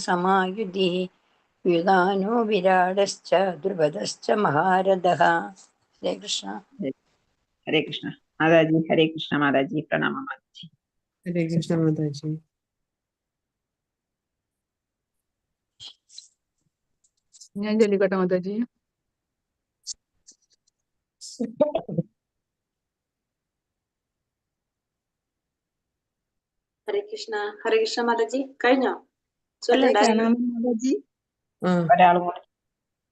സമായുധി യുധാനോ വിരാടശ്ച ദ്രുപദശ്ച മഹാരഥഃ. ഹരേ കൃഷ്ണ. ഹരേ കൃഷ്ണ മാതാജി. ഹരേ കൃഷ്ണ മാതാജി. പ്രണാമം മാതാജി. ഹരേ കൃഷ്ണ മാതാജി. ഞാൻ ചൊല്ലിക്കോട്ടെ മാതാജി. ഹരേ കൃഷ്ണ. ഹരേ കൃഷ്ണ മാതാജി. കഴിഞ്ഞോ? മാതാജി ഒരാളും കൂടി.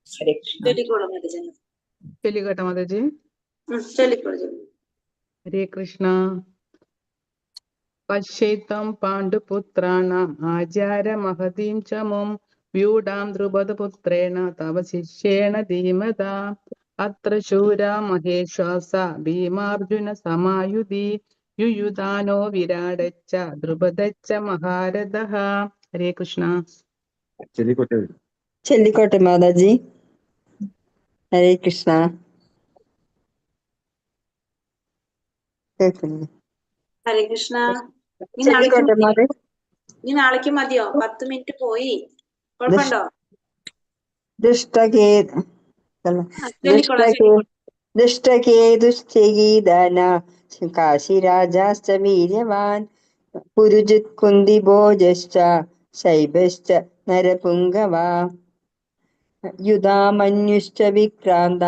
ഹരേ കൃഷ്ണ. ചൊല്ലിക്കോളൂ മാതാജി. ചൊല്ലിക്കോട്ടെ മാതാജി. ചൊല്ലിക്കോളൂ. ഹരേ കൃഷ്ണ. പശ്യേത്തം പാണ്ഡുപുത്രാണാം ആചാരമഹതീം ചമും വ്യൂഢാം ദ്രുപദപുത്രേണ തവ ശിഷ്യേണ ധീമതാ അത്ര ശൂരാ മഹേശ്വാസ ഭീമാർജുന സമായുധി യുയുധാനോ വിരാടശ്ച ദ്രുപദശ്ച മഹാരഥഃ. ഹരേ കൃഷ്ണ. ചൊല്ലിക്കോട്ടെ മാതാജി. ഹരേ കൃഷ്ണ. ഹരേ കൃഷ്ണ. ചൊല്ലിക്കോട്ടെ മാതാജി. ഇനി നാളേക്ക് മതിയോ? 10 മിനിറ്റ് പോയി. കുഴപ്പമുണ്ടോ? ദുഷ്ടകേതുശ്ചൈദാന കാശിരാജാശ്ച വീര്യവാൻ പുരുജിത് കുന്തിഭോജശ്ച ശൈബശ്ച നരപുംഗവാ യുധാമന്യുശ്ച വിക്രാന്ത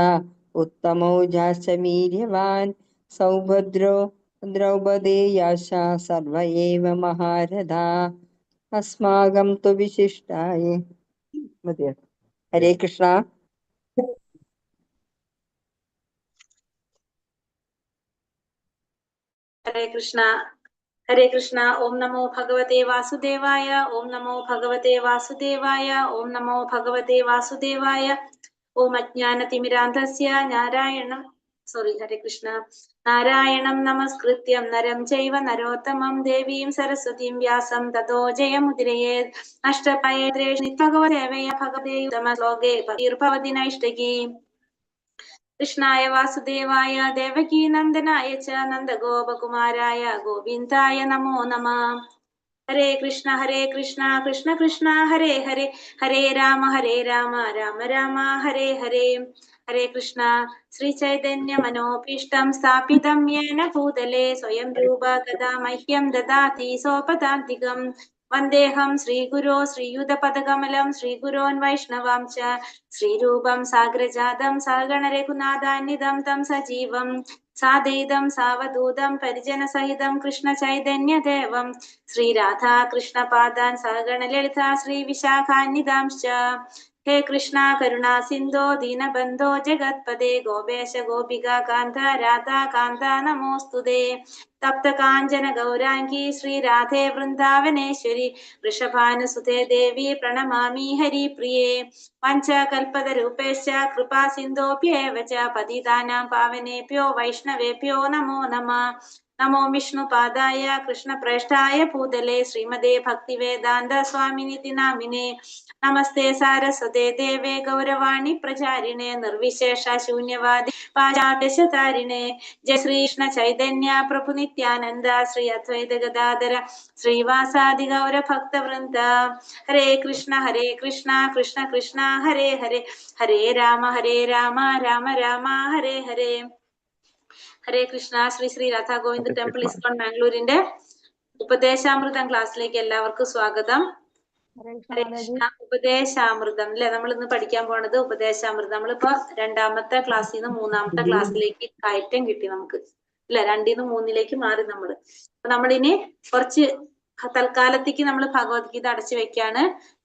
ഉത്തമൗജാശ്ച വീര്യവാൻ സൗഭദ്രോ ദ്രൗപദേയാശ്ച സർവ ഏവ മഹാരഥാ അസ്മാകം തു വിശിഷ്ടായ. മതിയോ? ഹരേ കൃഷ്ണ. ഹരേ കൃഷ്ണ. ഹരേ കൃഷ്ണ. ഓം നമോ ഭഗവതേ വാസുദേവായ. ഓം നമോ ഭഗവതേ വാസുദേവായ. ഓം നമോ ഭഗവതേ വാസുദേവായ. ഓം അജ്ഞാനതിമിരാന്ധസ്യ ഹരേ കൃഷ്ണ. നാരായണം നമസ്കൃത്യം നരം ചൈവ നരോത്തമം ദേവീം സരസ്വതീം വ്യാസം തതോ ജയമുദിരയേത്. ഭഗവദേവയ ഭഗവതേ ശ്ലോകേ ഭഗവതി നൈഷ്ടകീ. കൃഷ്ണായ വാസുദേവായ ദേവകീ നന്ദനായ ച നന്ദഗോപകുമാരായ ഗോവിന്ദായ നമോ നമഃ. ഹരേ കൃഷ്ണ കൃഷ്ണ കൃഷ്ണ ഹരേ ഹരേ ഹരേ രാമ രാമ രാമ ഹരേ ഹരേ. ഹരേ കൃഷ്ണ. ശ്രീ ചൈതന്യ മനോഭീഷ്ടം സ്ഥാപിതം യേന ഭൂതലേ സ്വയം രൂപ ഗദാ മഹ്യം ദദാതി സോപദാന്തികം. വന്ദേഹം ശ്രീഗുരോ ശ്രീയുതപദകമലം ശ്രീഗുരോൻ വൈഷ്ണവാം ച ശ്രീരൂപം സാഗ്രജാതം സഗണ രഘുനാഥാന്വിതം തം സജീവം സാദൈതം സാവധൂതം പരിജന സഹിതം കൃഷ്ണ ചൈതന്യ ദേവം ശ്രീരാധാ കൃഷ്ണ പാദാൻ സഗണ ലളിതാ ശ്രീ വിശാഖാന്വിതാംശ്ച. ഹേ കൃഷ്ണ കരുണാ സിന്ധോ ദീനബന്ധോ ജഗത്പദേ ഗോപേശ ഗോപിക കാന്ത രാധാ കാന്ത നമോസ്തുതേ. തപ്ത കാഞ്ചന ഗൗരാംഗീ ശ്രീരാധേ വൃന്ദാവനേശ്വരി വൃഷഭാനുസുതേ ദേവി പ്രണമാമി ഹരിപ്രിയേ. പഞ്ചകൽപതരൂപേശ്ച കൃപാ സിന്ധോഭ്യേവ ച പതിതാനാം പാവനേഭ്യോ വൈഷ്ണവേഭ്യോ നമോ നമഃ. നമോ വിഷ്ണുപാദായ കൃഷ്ണപ്രേഷ്ഠായ ഭൂതലേ ശ്രീമതേ ഭക്തിവേദാന്ത സ്വാമിനിതി നാമിനേ. നമസ്തേ സാരസ്വതേ ദേവേ ഗൗരവാണി പ്രചാരിണേ നിർവിശേഷ ശൂന്യവാദി പാചാദശതാരിണേ. ജയ ശ്രീകൃഷ്ണ ചൈതന്യ പ്രഭു നിത്യാനന്ദ ശ്രീ അദ്വൈത ഗദാധര ശ്രീവാസാദി ഗൗര ഭക്തവൃന്ദ. ഹരേ കൃഷ്ണ കൃഷ്ണ കൃഷ്ണ ഹരേ ഹരേ ഹരേ രാമ രാമ രാമ ഹരേ ഹരേ. ഹരേ കൃഷ്ണ. ശ്രീ രാധാ ഗോവിന്ദ് ടെമ്പിൾ ഇസ്കോൺ ബാംഗ്ലൂരിന്റെ ഉപദേശാമൃതം ക്ലാസ്സിലേക്ക് എല്ലാവർക്കും സ്വാഗതം. ഹരേ കൃഷ്ണ. ഉപദേശാമൃതം അല്ലെ നമ്മൾ ഇന്ന് പഠിക്കാൻ പോണത്? ഉപദേശാമൃതം. നമ്മളിപ്പോ 2ാമത്തെ ക്ലാസ്സിൽ നിന്ന് 3ാമത്തെ ക്ലാസ്സിലേക്ക് കയറ്റം കിട്ടി നമുക്ക്, അല്ലെ? 2ൽ നിന്ന് 3ലേക്ക് മാറി നമ്മള്. അപ്പൊ നമ്മളിനി കുറച്ച് തൽക്കാലത്തേക്ക് നമ്മൾ ഭഗവത്ഗീത അടച്ചു വെക്കാണ്.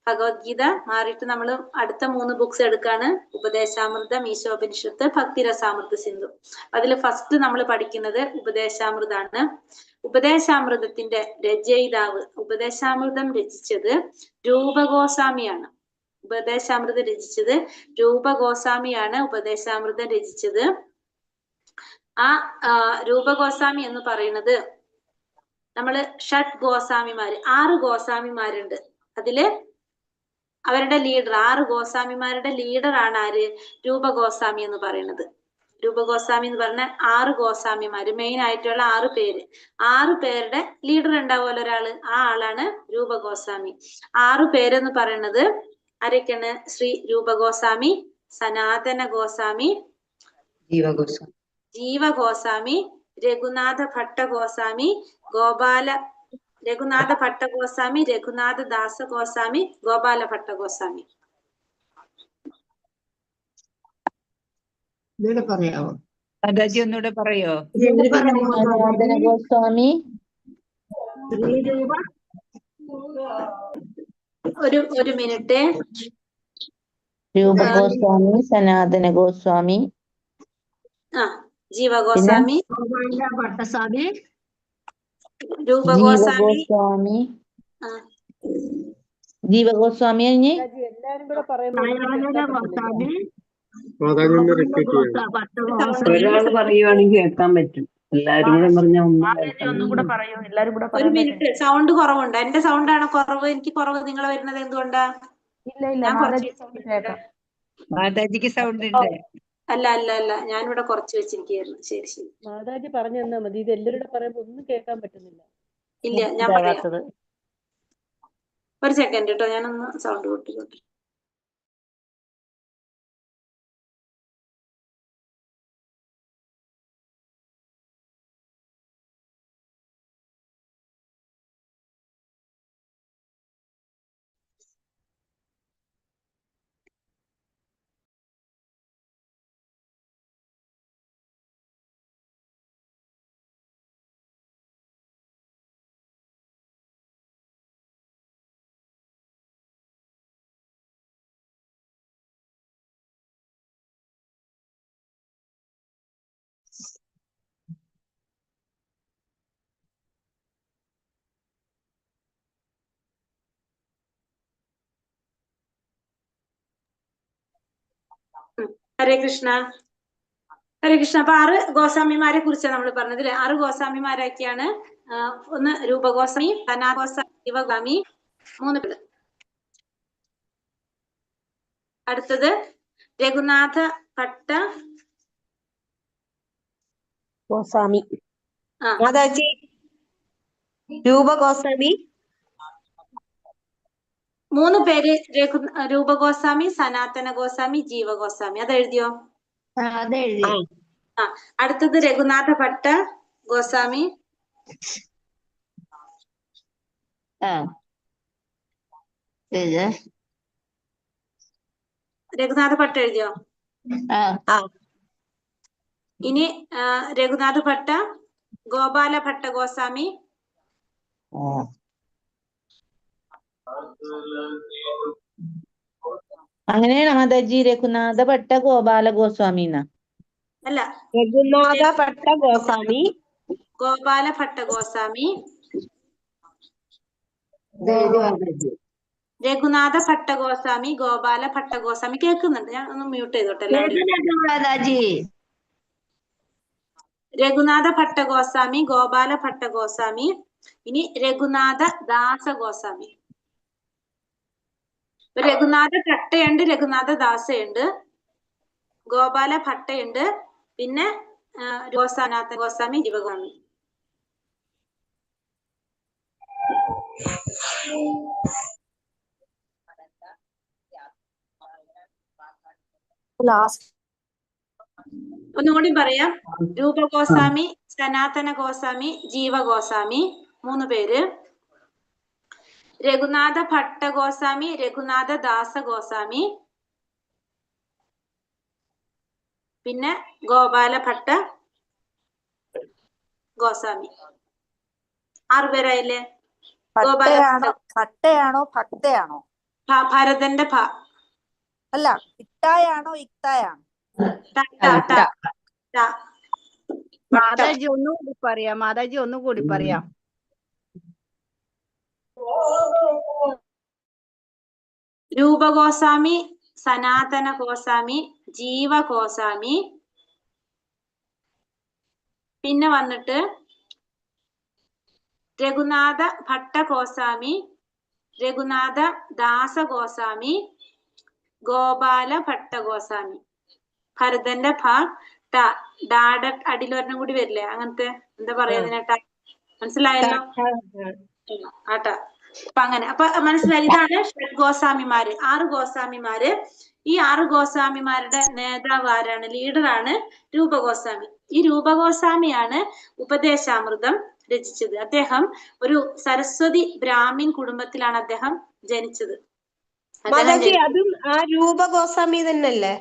ഭഗവത്ഗീത മാറിയിട്ട് നമ്മൾ അടുത്ത 3 ബുക്സ് എടുക്കാണ്. ഉപദേശാമൃതം, ഈശോപനിഷത്ത്, ഭക്തിരസാമൃത സിന്ധു. അതിൽ ഫസ്റ്റ് നമ്മൾ പഠിക്കുന്നത് ഉപദേശാമൃതാണ്. ഉപദേശാമൃതത്തിന്റെ രചയിതാവ്, ഉപദേശാമൃതം രചിച്ചത് രൂപഗോസ്വാമിയാണ്. ഉപദേശാമൃതം രചിച്ചത് രൂപഗോസ്വാമിയാണ്. ഉപദേശാമൃതം രചിച്ചത് ആ രൂപഗോസ്വാമി എന്ന് പറയുന്നത് നമ്മള് ഷഡ് ഗോസ്വാമിമാര്, 6 ഗോസ്വാമിമാരുണ്ട്. അതില് അവരുടെ ലീഡർ, 6 ഗോസ്വാമിമാരുടെ ലീഡർ ആണ് ആര്? രൂപഗോസ്വാമി എന്ന് പറയുന്നത്. രൂപഗോസ്വാമി എന്ന് പറഞ്ഞ 6 ഗോസ്വാമിമാര്, മെയിൻ ആയിട്ടുള്ള 6 പേര്. 6 പേരുടെ ലീഡർ ഉണ്ടാവുമല്ലോ ഒരാള്, ആ ആളാണ് രൂപഗോസ്വാമി. 6 പേരെന്ന് പറയുന്നത് ആരൊക്കെയാണ്? ശ്രീ രൂപഗോസ്വാമി, സനാതന ഗോസ്വാമി, ജീവഗോസ്വാമി, രഘുനാഥ ഭട്ടഗോസ്വാമി, രഘുനാഥ ഭട്ടഗോസ്വാമി, രഘുനാഥ ദാസഗോസ്വാമി, ഗോപാല ഭട്ടഗോസ്വാമി. പറയാമോ? മാതാജി ഒന്നുകൂടെ പറയോ? സനാതന ഗോസ്വാമി, ഒരു മിനിറ്റ്. രൂപഗോസ്വാമി, സനാതന ഗോസ്വാമി, ജീവഗോസ്വാമി, രൂപഗോസ്വാമി, ജീവഗോസ്വാമി, ജീവഗോസ്വാമി കഴിഞ്ഞ് ഒരാൾ പറയുവാണെങ്കിൽ കേൾക്കാൻ പറ്റും, എല്ലാരും കൂടെ പറഞ്ഞ ഒരു മിനിറ്റ്. സൗണ്ട് കുറവുണ്ട്. എന്റെ സൗണ്ട് ആണോ കുറവ്? എനിക്ക് കുറവ് നിങ്ങൾ വരുന്നത് എന്തുകൊണ്ടാ? മാതാജിക്ക് സൗണ്ട് ഉണ്ട്. അല്ല അല്ല അല്ല, ഞാനിവിടെ കുറച്ച് വെച്ചിരിക്കുകയായിരുന്നു. ശരി ശരി, മാതാജി പറഞ്ഞു തന്നാ മതി. ഇത് എല്ലാവരുടെ പറയുമ്പോ ഒന്നും കേൾക്കാൻ പറ്റുന്നില്ല. ഇല്ല ഞാൻ പറയാം. ഒരു സെക്കൻഡ് കേട്ടോ, ഞാനൊന്ന് സൗണ്ട് കൂട്ടിക്കോട്ടെ. ഹരേ കൃഷ്ണ, ഹരേ കൃഷ്ണ. അപ്പൊ 6 ഗോസ്വാമിമാരെ കുറിച്ചാണ് നമ്മൾ പറഞ്ഞത് അല്ലെ? 6 ഗോസ്വാമിമാരൊക്കെയാണ്. ഒന്ന് രൂപഗോസ്വാമി, സനാതന, ശിവഗാമി, 3 പേര്. അടുത്തത് രഘുനാഥ ഭട്ട ഗോസ്വാമി, മാതാജി രൂപഗോസ്വാമി, 3 പേര്. രൂപഗോസ്വാമി, സനാതന ഗോസ്വാമി, ജീവഗോസ്വാമി. അത് എഴുതിയോ? അടുത്തത് രഘുനാഥ ഭട്ട ഗോസ്വാമി. രഘുനാഥ ഭട്ട എഴുതിയോ? ഇനി രഘുനാഥ ഭട്ട, ഗോപാല ഭട്ട ഗോസ്വാമി, അങ്ങനെയാണ് മാതാജി. രഘുനാഥ ഭട്ട ഗോപാല ഗോസ്വാമി അല്ല, രഘുനാഥ ഭട്ട ഗോസ്വാമി, ഗോപാല ഭട്ട ഗോസ്വാമി, രഘുനാഥ ഭട്ട ഗോസ്വാമി, ഗോപാല ഭട്ട ഗോസ്വാമി. കേൾക്കുന്നുണ്ട്? ഞാൻ ഒന്ന് മ്യൂട്ട് ചെയ്തോട്ടെ എല്ലാവരും. രഘുനാഥ ഭട്ട ഗോസ്വാമി, ഗോപാല ഭട്ട ഗോസ്വാമി. ഇനി രഘുനാഥ ദാസ ഗോസ്വാമി. രഘുനാഥ ഭട്ടയുണ്ട്, രഘുനാഥ ദാസയുണ്ട്, ഗോപാല ഭട്ടയുണ്ട്, പിന്നെ സനാതന ഗോസ്വാമി, ജീവഗോസ്വാമി. ഒന്നുകൂടി പറയാം. രൂപഗോസ്വാമി, സനാതന ഗോസ്വാമി, ജീവഗോസ്വാമി, 3 പേര്. രഘുനാഥ ഭട്ട ഗോസ്വാമി, രഘുനാഥ ദാസ ഗോസ്വാമി, പിന്നെ ഗോപാല ഭട്ട ഗോസ്വാമി. 6 പേരായില്ലേ? ഭട്ടയാണോ ഭക്തയാണോ? ഭരതന്റെ ഭ അല്ല, ഇട്ടായാണോ ഇക്തായാണോ? മാതാജി ഒന്നുകൂടി പറയാം, മാതാജി ഒന്നുകൂടി പറയാം. രൂപഗോസ്വാമി, സനാതന ഗോസ്വാമി, ജീവഗോസ്വാമി, പിന്നെ വന്നിട്ട് രഘുനാഥ ഭട്ട ഗോസ്വാമി, രഘുനാഥ ദാസ ഗോസ്വാമി, ഗോപാല ഭട്ട ഗോസ്വാമി. ഭരതന്റെ ഭ, ഡാഡ അടിയിലൊരെണ്ണം കൂടി വരില്ലേ, അങ്ങനത്തെ എന്താ പറയാ ഇതിനേട്ടാ, മനസ്സിലായല്ലോ? ആട്ടാ. അപ്പൊ അങ്ങനെ അപ്പൊ മനസ്സിലായി. ഇതാണ് ഷഡ്ഗോസ്വാമിമാര്, 6 ഗോസ്വാമിമാര്. ഈ 6 ഗോസ്വാമിമാരുടെ നേതാവ് ആരാണ്? ലീഡറാണ് രൂപഗോസ്വാമി. ഈ രൂപഗോസ്വാമിയാണ് ഉപദേശാമൃതം രചിച്ചത്. അദ്ദേഹം ഒരു സരസ്വതി ബ്രാഹ്മിൻ കുടുംബത്തിലാണ് അദ്ദേഹം ജനിച്ചത്. അതും ആ രൂപഗോസ്വാമി തന്നെയല്ലേ?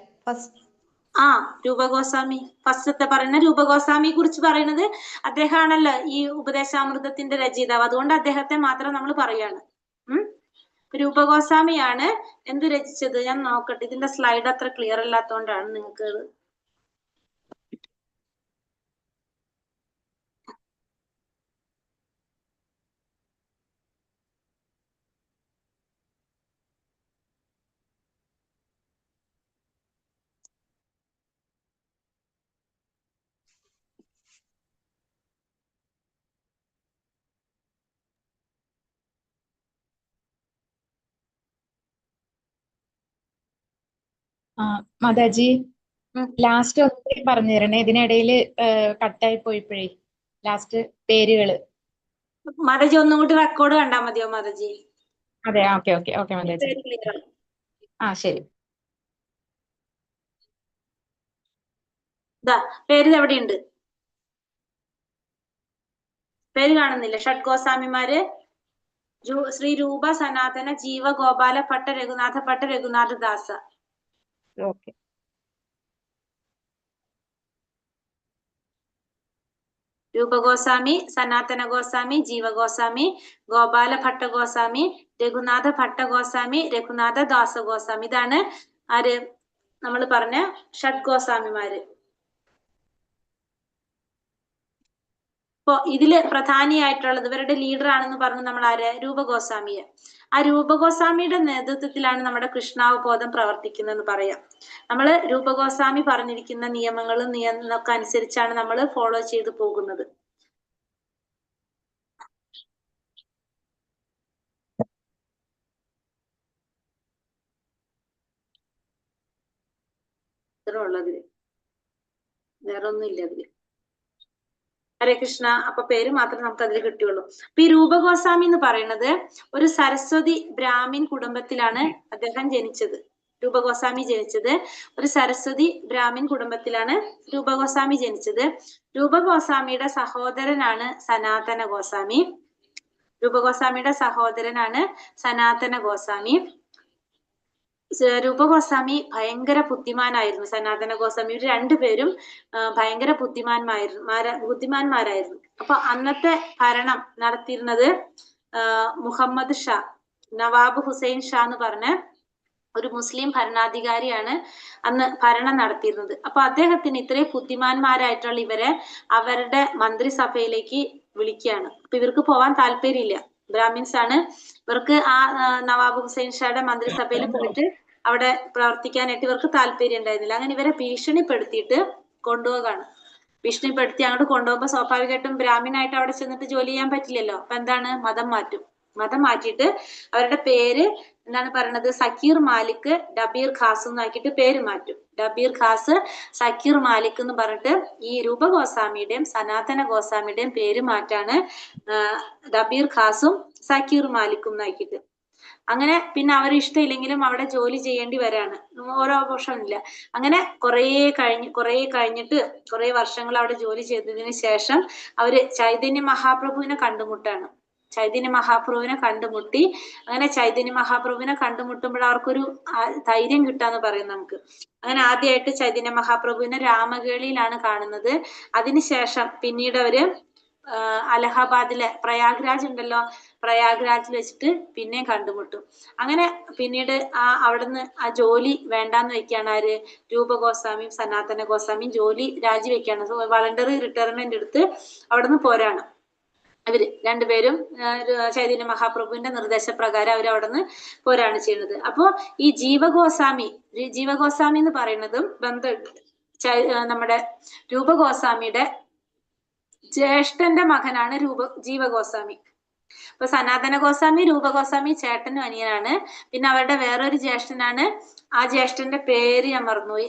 ആ, രൂപഗോസ്വാമി ഫസ്റ്റത്തെ പറയുന്ന രൂപഗോസ്വാമിയെ കുറിച്ച് പറയുന്നത് അദ്ദേഹമാണല്ലോ ഈ ഉപദേശാമൃതത്തിന്റെ രചയിതാവ്. അതുകൊണ്ട് അദ്ദേഹത്തെ മാത്രം നമ്മൾ പറയാണ്. രൂപഗോസ്വാമിയാണ് എന്ത് രചിച്ചത്? ഞാൻ നോക്കട്ടെ, ഇതിന്റെ സ്ലൈഡ് അത്ര ക്ലിയർ അല്ലാത്തോണ്ടാണ് നിങ്ങൾക്ക്. മാതാജി, ലാസ്റ്റ് ഒന്നുകൂടി പറഞ്ഞു തരണേ, ഇതിനിടയിൽ കട്ടായി പോയപ്പോഴേ ലാസ്റ്റ് പേരുകള്. മാതാജി ഒന്നും കൂടി റെക്കോർഡ് കണ്ടാ മതിയോ മാതാജി? അതെ, ഓക്കെ ഓക്കെ ഓക്കെ മാതാജി. ശരി. പേര് എവിടെയുണ്ട്? പേര് കാണുന്നില്ല. ഷഡ്ഗോസ്വാമിമാര് ശ്രീ രൂപ, സനാതന, ജീവ, ഗോപാല ഭട്ട, രഘുനാഥ ഭട്ട, രഘുനാഥ ദാസ. ഓക്കെ. രൂപഗോസ്വാമി, സനാതന ഗോസ്വാമി, ജീവഗോസ്വാമി, ഗോപാല ഭട്ട ഗോസ്വാമി, രഘുനാഥ ഭട്ട ഗോസ്വാമി, രഘുനാഥ ദാസ ഗോസ്വാമി. ഇതാണ് ആര് നമ്മൾ പറഞ്ഞ ഷഡ്ഗോസ്വാമിമാര്. ഇപ്പൊ ഇതില് പ്രധാനിയായിട്ടുള്ളത് ഇവരുടെ ലീഡർ ആണെന്ന് പറഞ്ഞു നമ്മൾ ആര്? രൂപഗോസ്വാമിയെ. ആ രൂപഗോസ്വാമിയുടെ നേതൃത്വത്തിലാണ് നമ്മുടെ കൃഷ്ണാവബോധം പ്രവർത്തിക്കുന്നതെന്ന് പറയാം. നമ്മള് രൂപഗോസ്വാമി പറഞ്ഞിരിക്കുന്ന നിയമങ്ങളും ഒക്കെ അനുസരിച്ചാണ് നമ്മൾ ഫോളോ ചെയ്തു പോകുന്നത്. ഇത്ര ഉള്ളതില് വേറെ ഒന്നും ഇല്ല അതില്. ഹരേ കൃഷ്ണ. അപ്പൊ പേര് മാത്രമേ നമുക്ക് അതിൽ കിട്ടിയുള്ളൂ. അപ്പൊ ഈ രൂപഗോസ്വാമി എന്ന് പറയുന്നത് ഒരു സരസ്വതി ബ്രാഹ്മിൻ കുടുംബത്തിലാണ് അദ്ദേഹം ജനിച്ചത്. രൂപഗോസ്വാമി ജനിച്ചത് ഒരു സരസ്വതി ബ്രാഹ്മിൻ കുടുംബത്തിലാണ് രൂപഗോസ്വാമി ജനിച്ചത്. രൂപഗോസ്വാമിയുടെ സഹോദരനാണ് സനാതന ഗോസ്വാമി. രൂപഗോസ്വാമിയുടെ സഹോദരനാണ് സനാതന ഗോസ്വാമി. രൂപഗോസ്വാമി ഭയങ്കര ബുദ്ധിമാനായിരുന്നു. സനാതന ഗോസ്വാമി, ഇവർ രണ്ടുപേരും ഭയങ്കര ബുദ്ധിമാന്മാരായിരുന്നു. അപ്പൊ അന്നത്തെ ഭരണം നടത്തിയിരുന്നത് മുഹമ്മദ് ഷാ, നവാബ് ഹുസൈൻ ഷാ എന്ന് പറഞ്ഞ ഒരു മുസ്ലിം ഭരണാധികാരിയാണ് അന്ന് ഭരണം നടത്തിയിരുന്നത്. അപ്പൊ അദ്ദേഹത്തിന് ഇത്രയും ബുദ്ധിമാന്മാരായിട്ടുള്ള ഇവരെ അവരുടെ മന്ത്രിസഭയിലേക്ക് വിളിക്കുകയാണ്. അപ്പൊ ഇവർക്ക് പോവാൻ താല്പര്യമില്ല. ബ്രാഹ്മിൻസ് ആണ്. ഇവർക്ക് ആ നവാബ് ഹുസൈൻ ഷായുടെ മന്ത്രിസഭയിൽ പോയിട്ട് അവിടെ പ്രവർത്തിക്കാനായിട്ട് ഇവർക്ക് താല്പര്യം ഉണ്ടായിരുന്നില്ല. അങ്ങനെ ഇവരെ ഭീഷണിപ്പെടുത്തിയിട്ട് കൊണ്ടുപോകാണ്. ഭീഷണിപ്പെടുത്തി അങ്ങോട്ട് കൊണ്ടുപോകുമ്പോൾ സ്വാഭാവികമായിട്ടും ബ്രാഹ്മിനായിട്ട് അവിടെ ചെന്നിട്ട് ജോലി ചെയ്യാൻ പറ്റില്ലല്ലോ. അപ്പൊ എന്താണ്? മതം മാറ്റും. മതം മാറ്റിയിട്ട് അവരുടെ പേര് എന്താണ് പറയണത്? സക്കീർ മാലിക് ഡബീർ ഖാസ് എന്നാക്കിയിട്ട് പേര് മാറ്റും. ഡബീർ ഖാസ്, സക്കീർ മാലിക് എന്ന് പറഞ്ഞിട്ട് ഈ രൂപഗോസ്വാമിയുടെയും സനാതന ഗോസ്വാമിയുടെയും പേര് മാറ്റാണ് ഡബീർ ഖാസും സക്കീർ മാലിക്കും എന്നാക്കിയിട്ട്. അങ്ങനെ പിന്നെ അവർ ഇഷ്ടമില്ലെങ്കിലും അവിടെ ജോലി ചെയ്യേണ്ടി വരാണ്. ഓരോ ഓപ്ഷനില്ല. അങ്ങനെ കഴിഞ്ഞിട്ട് കുറെ വർഷങ്ങൾ അവിടെ ജോലി ചെയ്തതിന് ശേഷം അവര് ചൈതന്യ മഹാപ്രഭുവിനെ കണ്ടുമുട്ടാണ്. ചൈതന്യ മഹാപ്രഭുവിനെ കണ്ടുമുട്ടി. അങ്ങനെ ചൈതന്യ മഹാപ്രഭുവിനെ കണ്ടുമുട്ടുമ്പോൾ അവർക്കൊരു ധൈര്യം കിട്ടാന്ന് പറയും നമുക്ക്. അങ്ങനെ ആദ്യമായിട്ട് ചൈതന്യ മഹാപ്രഭുവിനെ രാമകേളിയിലാണ് കാണുന്നത്. അതിനുശേഷം പിന്നീട് അവര് അലഹാബാദിലെ പ്രയാഗ്രാജ് ഉണ്ടല്ലോ, പ്രയാഗ്രാജിൽ വെച്ചിട്ട് പിന്നെയും കണ്ടുമുട്ടും. അങ്ങനെ പിന്നീട് അവിടുന്ന് ആ ജോലി വേണ്ടാന്ന് വെക്കാണ് ആര്? രൂപഗോസ്വാമിയും സനാതന ഗോസ്വാമിയും ജോലി രാജിവെക്കാണ്. വളണ്ടറി റിട്ടയർമെന്റ് എടുത്ത് അവിടുന്ന് പോരാണ്. അവര് രണ്ടുപേരും ചൈതന്യ മഹാപ്രഭുവിന്റെ നിർദ്ദേശപ്രകാരം അവർ അവിടുന്ന് പോരാണ് ചെയ്യുന്നത്. അപ്പോ ഈ ജീവഗോസ്വാമി എന്ന് പറയുന്നതും നമ്മുടെ രൂപഗോസ്വാമിയുടെ ജ്യേഷ്ഠന്റെ മകനാണ് ജീവഗോസ്വാമി. അപ്പൊ സനാതന ഗോസ്വാമി രൂപഗോസ്വാമി ചേട്ടനും അനിയനാണ്. പിന്നെ അവരുടെ വേറൊരു ജ്യേഷ്ഠനാണ്. ആ ജ്യേഷ്ഠന്റെ പേര് ഞാൻ മറന്നുപോയി.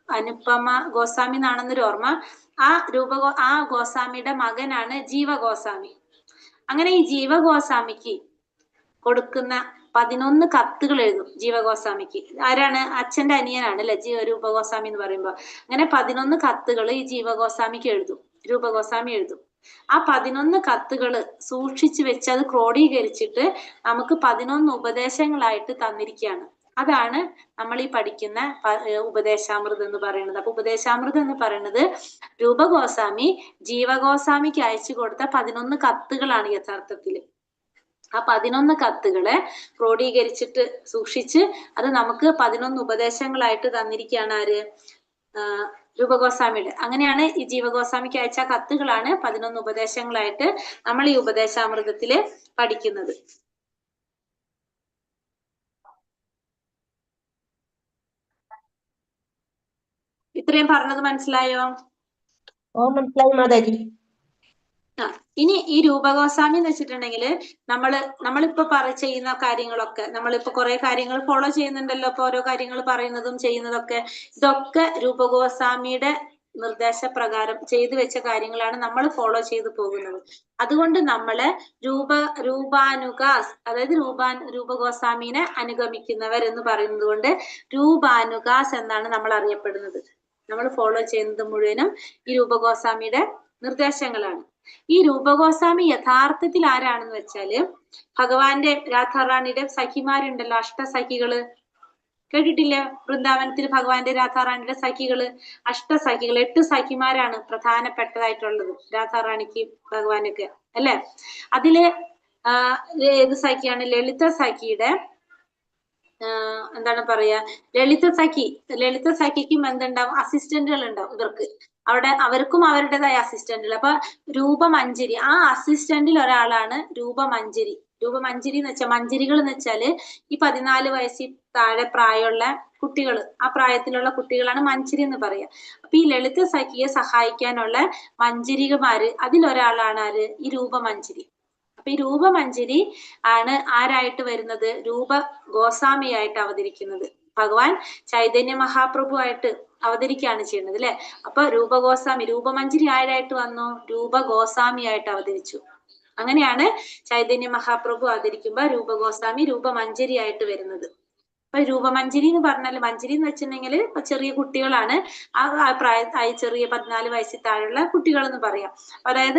അനുപമ ഗോസ്വാമി എന്നാണെന്നൊരു ഓർമ്മ. ആ ഗോസ്വാമിയുടെ മകനാണ് ജീവഗോസ്വാമി. അങ്ങനെ ഈ ജീവഗോസ്വാമിക്ക് കൊടുക്കുന്ന 11 കത്തുകൾ എഴുതും ജീവഗോസ്വാമിക്ക്. ആരാണ്? അച്ഛന്റെ അനിയനാണ് അല്ലെ രൂപഗോസ്വാമി എന്ന് പറയുമ്പോ. അങ്ങനെ 11 കത്തുകൾ ഈ ജീവഗോസ്വാമിക്ക് എഴുതും, രൂപഗോസ്വാമി എഴുതും. ആ 11 കത്തുകൾ സൂക്ഷിച്ചു വെച്ച് അത് ക്രോഡീകരിച്ചിട്ട് നമുക്ക് 11 ഉപദേശങ്ങളായിട്ട് തന്നിരിക്കുകയാണ്. അതാണ് നമ്മൾ ഈ പഠിക്കുന്ന ഉപദേശാമൃതം എന്ന് പറയുന്നത്. അപ്പൊ ഉപദേശാമൃതം എന്ന് പറയുന്നത് രൂപഗോസ്വാമി ജീവഗോസ്വാമിക്ക് അയച്ചു കൊടുത്ത 11 കത്തുകളാണ് യഥാർത്ഥത്തിൽ. ആ 11 കത്തുകളെ ക്രോഡീകരിച്ചിട്ട് സൂക്ഷിച്ച് അത് നമുക്ക് 11 ഉപദേശങ്ങളായിട്ട് തന്നിരിക്കുകയാണ് ആര്? രൂപഗോസ്വാമിയുടെ. അങ്ങനെയാണ് ഈ ജീവഗോസ്വാമിക്ക് അയച്ച കത്തുകളാണ് 11 ഉപദേശങ്ങളായിട്ട് നമ്മൾ ഈ ഉപദേശാമൃതത്തില് പഠിക്കുന്നത്. ഇത്രയും പറഞ്ഞത് മനസ്സിലായോ? ഓ മനസ്സിലായി മാതാജി. ഇനി ഈ രൂപഗോസ്വാമി എന്ന് വെച്ചിട്ടുണ്ടെങ്കിൽ നമ്മളിപ്പോ ചെയ്യുന്ന കാര്യങ്ങളൊക്കെ നമ്മളിപ്പോ കുറെ കാര്യങ്ങൾ ഫോളോ ചെയ്യുന്നുണ്ടല്ലോ. ഇപ്പൊ ഓരോ കാര്യങ്ങൾ പറയുന്നതും ചെയ്യുന്നതൊക്കെ ഇതൊക്കെ രൂപഗോസ്വാമിയുടെ നിർദ്ദേശപ്രകാരം ചെയ്തു വെച്ച കാര്യങ്ങളാണ് നമ്മൾ ഫോളോ ചെയ്തു പോകുന്നത്. അതുകൊണ്ട് നമ്മള് രൂപാനുഗാസ്, അതായത് രൂപഗോസ്വാമിനെ അനുഗമിക്കുന്നവർ എന്ന് പറയുന്നത് കൊണ്ട് രൂപാനുഗാസ് എന്നാണ് നമ്മൾ അറിയപ്പെടുന്നത്. നമ്മൾ ഫോളോ ചെയ്യുന്നത് മുഴുവനും ഈ രൂപഗോസ്വാമിയുടെ നിർദ്ദേശങ്ങളാണ്. ഈ രൂപഗോസ്വാമി യഥാർത്ഥത്തിൽ ആരാണെന്ന് വെച്ചാല് ഭഗവാന്റെ രാധാറാണിയുടെ സഖിമാരുണ്ടല്ലോ, അഷ്ടസഖികള് കേട്ടിട്ടില്ലേ? വൃന്ദാവനത്തിൽ ഭഗവാന്റെ രാധാറാണിയുടെ സഖികള്, അഷ്ടസഖികൾ, 8 സഖിമാരാണ് പ്രധാനപ്പെട്ടതായിട്ടുള്ളത് രാധാറാണിക്ക് ഭഗവാനൊക്കെ അല്ലെ. അതില് ഏത് സഖിയാണ്? ലളിത സഖിയുടെ എന്താണ് പറയാ, ലളിത സഖിക്കും എന്തുണ്ടാവും? അസിസ്റ്റന്റുകൾ ഉണ്ടാവും ഇവർക്ക്. അവർക്കും അവരുടേതായ അസിസ്റ്റന്റുകൾ. അപ്പൊ രൂപമഞ്ജരി, ആ അസിസ്റ്റന്റിൽ ഒരാളാണ് രൂപമഞ്ജരി. രൂപമഞ്ജരി എന്ന് വെച്ചാൽ, മഞ്ജരികൾ എന്ന് വെച്ചാല് ഈ 14 വയസ്സിൽ താഴെ പ്രായമുള്ള കുട്ടികൾ, ആ പ്രായത്തിലുള്ള കുട്ടികളാണ് മഞ്ജരി എന്ന് പറയാ. അപ്പൊ ഈ ലളിത സഖിയെ സഹായിക്കാനുള്ള മഞ്ജരികമാര്, അതിലൊരാളാണ് ആര്? ഈ രൂപമഞ്ജരി. അപ്പൊ ഈ രൂപമഞ്ജരി ആണ് ആരായിട്ട് വരുന്നത്? രൂപഗോസ്വാമിയായിട്ട് അവതരിക്കുന്നത്. ഭഗവാൻ ചൈതന്യ മഹാപ്രഭു ആയിട്ട് അവതരിക്കുകയാണ് ചെയ്യുന്നത് അല്ലെ. അപ്പൊ രൂപഗോസ്വാമി, രൂപമഞ്ജരി ആരായിട്ട് വന്നു? രൂപഗോസ്വാമിയായിട്ട് അവതരിച്ചു. അങ്ങനെയാണ് ചൈതന്യ മഹാപ്രഭു അവതരിക്കുമ്പോ രൂപഗോസ്വാമി രൂപമഞ്ജരി ആയിട്ട് വരുന്നത്. അപ്പൊ രൂപമഞ്ജരി എന്ന് പറഞ്ഞാൽ, മഞ്ജരി എന്ന് വെച്ചിട്ടുണ്ടെങ്കിൽ ചെറിയ കുട്ടികളാണ്, ആ പ്രായത്തായി ചെറിയ 14 വയസ്സിൽ താഴെയുള്ള കുട്ടികൾ എന്ന് പറയാം. അതായത്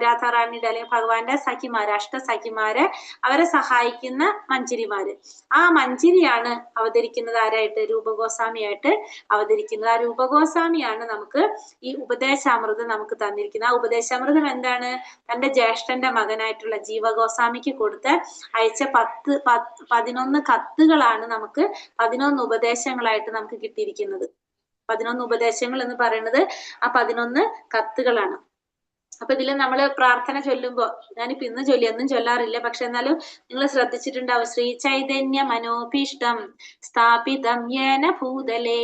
രാധാറാണിയുടെ അല്ലെങ്കിൽ ഭഗവാന്റെ സഖിമാര്, അഷ്ടസഖിമാരെ അവരെ സഹായിക്കുന്ന മഞ്ജരിമാര്. ആ മഞ്ജരിയാണ് അവതരിക്കുന്നത് ആരായിട്ട്? രൂപഗോസ്വാമിയായിട്ട് അവതരിക്കുന്നത്. ആ രൂപഗോസ്വാമിയാണ് നമുക്ക് ഈ ഉപദേശാമൃതം നമുക്ക് തന്നിരിക്കുന്നത്. ആ ഉപദേശാമൃതം എന്താണ്? തന്റെ ജ്യേഷ്ഠന്റെ മകനായിട്ടുള്ള ജീവഗോസ്വാമിക്ക് അയച്ച 11 കത്തുകളാണ് നമുക്ക് 11 ഉപദേശങ്ങളായിട്ട് നമുക്ക് കിട്ടിയിരിക്കുന്നത്. 11 ഉപദേശങ്ങൾ എന്ന് പറയുന്നത് ആ 11 കത്തുകളാണ്. അപ്പൊ ഇതിൽ നമ്മൾ പ്രാർത്ഥന ചൊല്ലുമ്പോ, ഞാനിപ്പോ ഇന്ന് ചൊല്ലി, എന്നും ചൊല്ലാറില്ല, പക്ഷെ എന്നാലും നിങ്ങൾ ശ്രദ്ധിച്ചിട്ടുണ്ടാവും. ശ്രീ ചൈതന്യ മനോഭീഷ്ടം സ്ഥാപിതം യേന ഭൂതലേ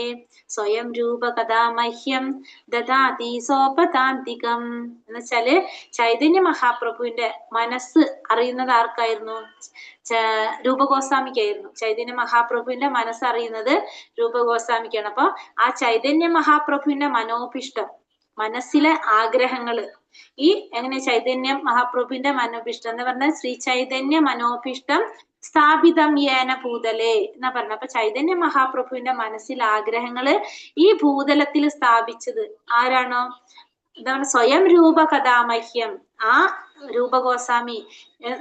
സ്വയം രൂപകഥാ മഹ്യം ദദാതി സോപതാന്തികം എന്ന് വെച്ചാല് ചൈതന്യ മഹാപ്രഭുവിന്റെ മനസ്സ് അറിയുന്നത് ആർക്കായിരുന്നു? രൂപഗോസ്വാമിക്കായിരുന്നു. ചൈതന്യ മഹാപ്രഭുവിന്റെ മനസ്സറിയുന്നത് രൂപഗോസ്വാമിക്കാണ്. അപ്പൊ ആ ചൈതന്യ മഹാപ്രഭുവിന്റെ മനോഭിഷ്ടം, മനസ്സിലെ ആഗ്രഹങ്ങള്, ഈ എങ്ങനെ ചൈതന്യ മഹാപ്രഭുവിന്റെ മനോഭിഷ്ടം എന്ന് പറഞ്ഞാൽ ശ്രീ ചൈതന്യ മനോഭിഷ്ടം സ്ഥാപിതം യേന ഭൂതലേ എന്നാ പറഞ്ഞ. അപ്പൊ ചൈതന്യ മഹാപ്രഭുവിന്റെ മനസ്സിൽ ആഗ്രഹങ്ങള് ഈ ഭൂതലത്തിൽ സ്ഥാപിച്ചത് ആരാണോ? എന്താണ്? സ്വയം രൂപകഥാമഹ്യം. ആ രൂപഗോസ്വാമി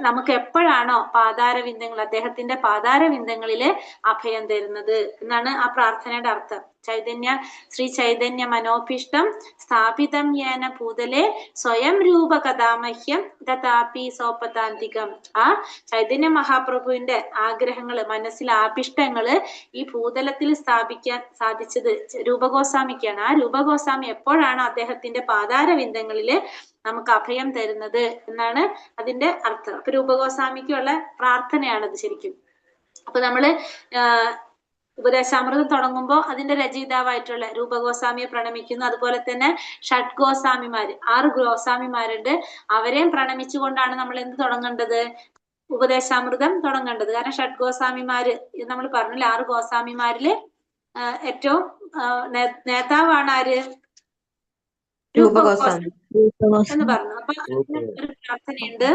നമുക്ക് എപ്പോഴാണോ പാതാരവിന്ദങ്ങൾ, അദ്ദേഹത്തിന്റെ പാതാരവിന്ദങ്ങളില് അഭയം തരുന്നത് എന്നാണ് ആ പ്രാർത്ഥനയുടെ അർത്ഥം. ശ്രീ ചൈതന്യ മനോഭിഷ്ടം സ്ഥാപിതം യേന ഭൂതലേ സ്വയം രൂപകഥാമഹ്യം ദദാപി സോപതാന്തികം. ആ ചൈതന്യ മഹാപ്രഭുവിന്റെ ആഗ്രഹങ്ങള്, മനസ്സിലെ ആഭിഷ്ടങ്ങള് ഈ ഭൂതലത്തിൽ സ്ഥാപിക്കാൻ സാധിച്ചത് രൂപഗോസ്വാമിക്കാണ്. ആ രൂപഗോസ്വാമി എപ്പോഴാണ് അദ്ദേഹത്തിന്റെ പാതാരവിന്ദങ്ങളില് നമുക്ക് അഭയം തരുന്നത് എന്നാണ് അതിന്റെ അർത്ഥം. അപ്പൊ രൂപഗോസ്വാമിക്കുള്ള പ്രാർത്ഥനയാണത് ശരിക്കും. അപ്പൊ നമ്മള് ഉപദേശാമൃതം തുടങ്ങുമ്പോൾ അതിന്റെ രചയിതാവായിട്ടുള്ള രൂപഗോസ്വാമിയെ പ്രണമിക്കുന്നു. അതുപോലെ തന്നെ ഷഡ്ഗോസ്വാമിമാര്, 6 ഗോസ്വാമിമാരുണ്ട്, അവരെയും പ്രണമിച്ചുകൊണ്ടാണ് നമ്മൾ എന്ത് തുടങ്ങേണ്ടത്? ഉപദേശാമൃതം തുടങ്ങേണ്ടത്. കാരണം ഷഡ്ഗോസ്വാമിമാര് നമ്മൾ പറഞ്ഞില്ല, 6 ഗോസ്വാമിമാരില് ഏറ്റവും നേതാവാണ് ആര്? രൂപഗോസ്വാമി എന്ന് പറഞ്ഞു. അപ്പൊ ഒരു പ്രാർത്ഥനയുണ്ട്.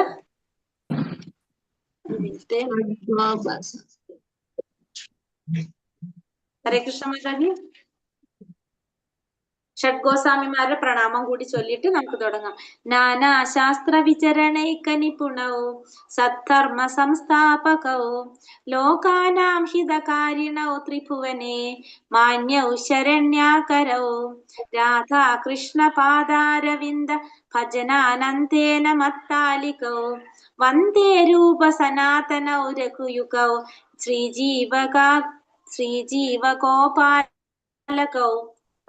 ഹരേ കൃഷ്ണ മാതാജി. ഷഡ്ഗോസ്വാമിമാരുടെ പ്രണാമം കൂടി ചൊല്ലിയിട്ട് നമുക്ക് തുടങ്ങാം. നാനാ ശാസ്ത്ര വിചരണൈക നിപുണൗ സദ്ധർമ്മ സംസ്ഥാപകൗ ലോകാനാം ഹിതകാരിണൗ ത്രിഭുവനേ മാന്യൗ ശരണ്യാകരൗ രാധാ കൃഷ്ണ പാദാരവിന്ദ ഭജനാനന്ദേന മത്താലികൗ വന്ദേ രൂപ സനാതനൗ രഘുയുഗൗ ശ്രീജീവഗോപാലകൗ.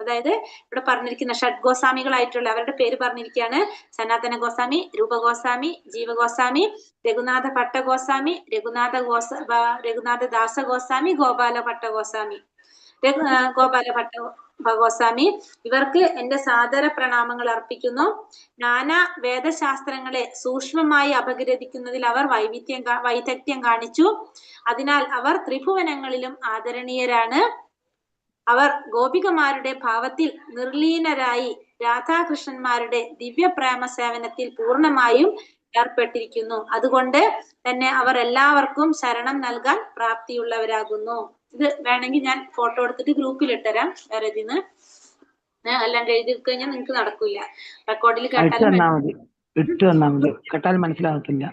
അതായത് ഇവിടെ പറഞ്ഞിരിക്കുന്ന ഷഡ്ഗോസ്വാമികളായിട്ടുള്ള അവരുടെ പേര് പറഞ്ഞിരിക്കുകയാണ്. സനാതന ഗോസ്വാമി, രൂപഗോസ്വാമി, ജീവഗോസ്വാമി, രഘുനാഥ ഭട്ടഗോസ്വാമി, രഘുനാഥ ദാസ ഗോസ്വാമി, ഗോപാല ഭട്ടഗോസ്വാമി. ഗോസ്വാമി ഇവർക്ക് എന്റെ സാദര പ്രണാമങ്ങൾ അർപ്പിക്കുന്നു. നാനാ വേദശാസ്ത്രങ്ങളെ സൂക്ഷ്മമായി അപഗ്രഥിക്കുന്നതിൽ അവർ വൈദഗ്ധ്യം കാണിച്ചു. അതിനാൽ അവർ ത്രിഭുവനങ്ങളിലും ആദരണീയരാണ്. അവർ ഗോപികമാരുടെ ഭാവത്തിൽ നിർലീനരായി രാധാകൃഷ്ണന്മാരുടെ ദിവ്യപ്രേമ സേവനത്തിൽ പൂർണ്ണമായും ഏർപ്പെട്ടിരിക്കുന്നു. അതുകൊണ്ട് തന്നെ അവർ എല്ലാവർക്കും ശരണം നൽകാൻ പ്രാപ്തിയുള്ളവരാകുന്നു. ഇത് വേണമെങ്കിൽ ഞാൻ ഫോട്ടോ എടുത്തിട്ട് ഗ്രൂപ്പിൽ ഇട്ടുതരാം. വേറെ ഇതിന്ന് അല്ലാണ്ട് എഴുതി കഴിഞ്ഞാൽ നിങ്ങൾക്ക് നടക്കില്ല. റെക്കോർഡിൽ കേട്ടാൽ മനസ്സിലാകത്തില്ല.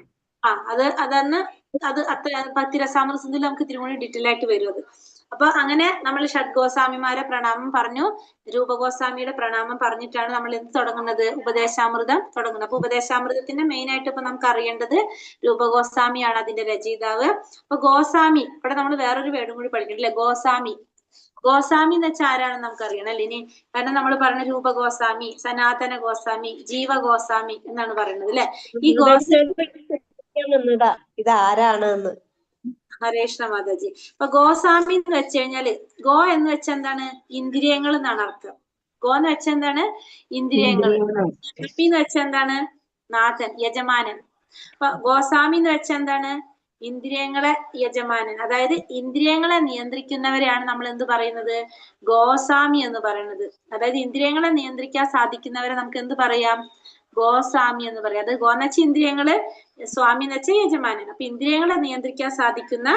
അത് പത്തിരസാമൃത സിന്ധുവിൽ നമുക്ക് തിരുമണി ഡീറ്റെയിൽ ആയിട്ട് വരും അത്. അപ്പൊ അങ്ങനെ നമ്മൾ ഷഡ്ഗോസ്വാമിമാരെ പ്രണാമം പറഞ്ഞു, രൂപഗോസ്വാമിയുടെ പ്രണാമം പറഞ്ഞിട്ടാണ് നമ്മൾ എന്ത് തുടങ്ങുന്നത്? ഉപദേശാമൃതം തുടങ്ങുന്നത്. അപ്പൊ ഉപദേശാമൃതത്തിന്റെ മെയിൻ ആയിട്ട് ഇപ്പൊ നമുക്ക് അറിയേണ്ടത് രൂപഗോസ്വാമിയാണ് അതിന്റെ രചയിതാവ്. അപ്പൊ ഗോസ്വാമി ഇവിടെ നമ്മൾ വേറൊരു വേർഡും കൂടി പഠിക്കണില്ലേ? ഗോസ്വാമി. ഗോസ്വാമി എന്ന് വെച്ചാൽ ആരാണെന്ന് നമുക്ക് അറിയണം അല്ലേ? ഇനി കാരണം നമ്മൾ പറഞ്ഞ രൂപഗോസ്വാമി, സനാതന ഗോസ്വാമി, ജീവഗോസ്വാമി എന്നാണ് പറയുന്നത് അല്ലെ? ഈ ഗോസ്വാമി ഇത് ആരാണെന്ന്. ഹരേ കൃഷ്ണ മാതാജി. അപ്പൊ ഗോസ്വാമി എന്ന് വെച്ച് കഴിഞ്ഞാല് ഗോ എന്ന് വെച്ചാൽ എന്താണ്? ഇന്ദ്രിയങ്ങൾ എന്നാണ് അർത്ഥം. ഗോ എന്ന് വെച്ചാൽ എന്താണ്? ഇന്ദ്രിയങ്ങൾ. സ്വാമി എന്ന് വെച്ചാൽ എന്താണ്? നാഥൻ, യജമാനൻ. അപ്പൊ ഗോസ്വാമി എന്ന് വെച്ചാൽ എന്താണ്? ഇന്ദ്രിയങ്ങളെ യജമാനൻ. അതായത് ഇന്ദ്രിയങ്ങളെ നിയന്ത്രിക്കുന്നവരെയാണ് നമ്മൾ എന്ത് പറയുന്നത്? ഗോസ്വാമി എന്ന് പറയുന്നത്. അതായത് ഇന്ദ്രിയങ്ങളെ നിയന്ത്രിക്കാൻ സാധിക്കുന്നവരെ നമുക്ക് എന്ത് പറയാം? ഗോസ്വാമി എന്ന് പറയാം. അത് ഗോന്ന് വെച്ച ഇന്ദ്രിയങ്ങള്, സ്വാമി എന്ന് വെച്ച യജമാനൻ. അപ്പൊ ഇന്ദ്രിയങ്ങളെ നിയന്ത്രിക്കാൻ സാധിക്കുന്ന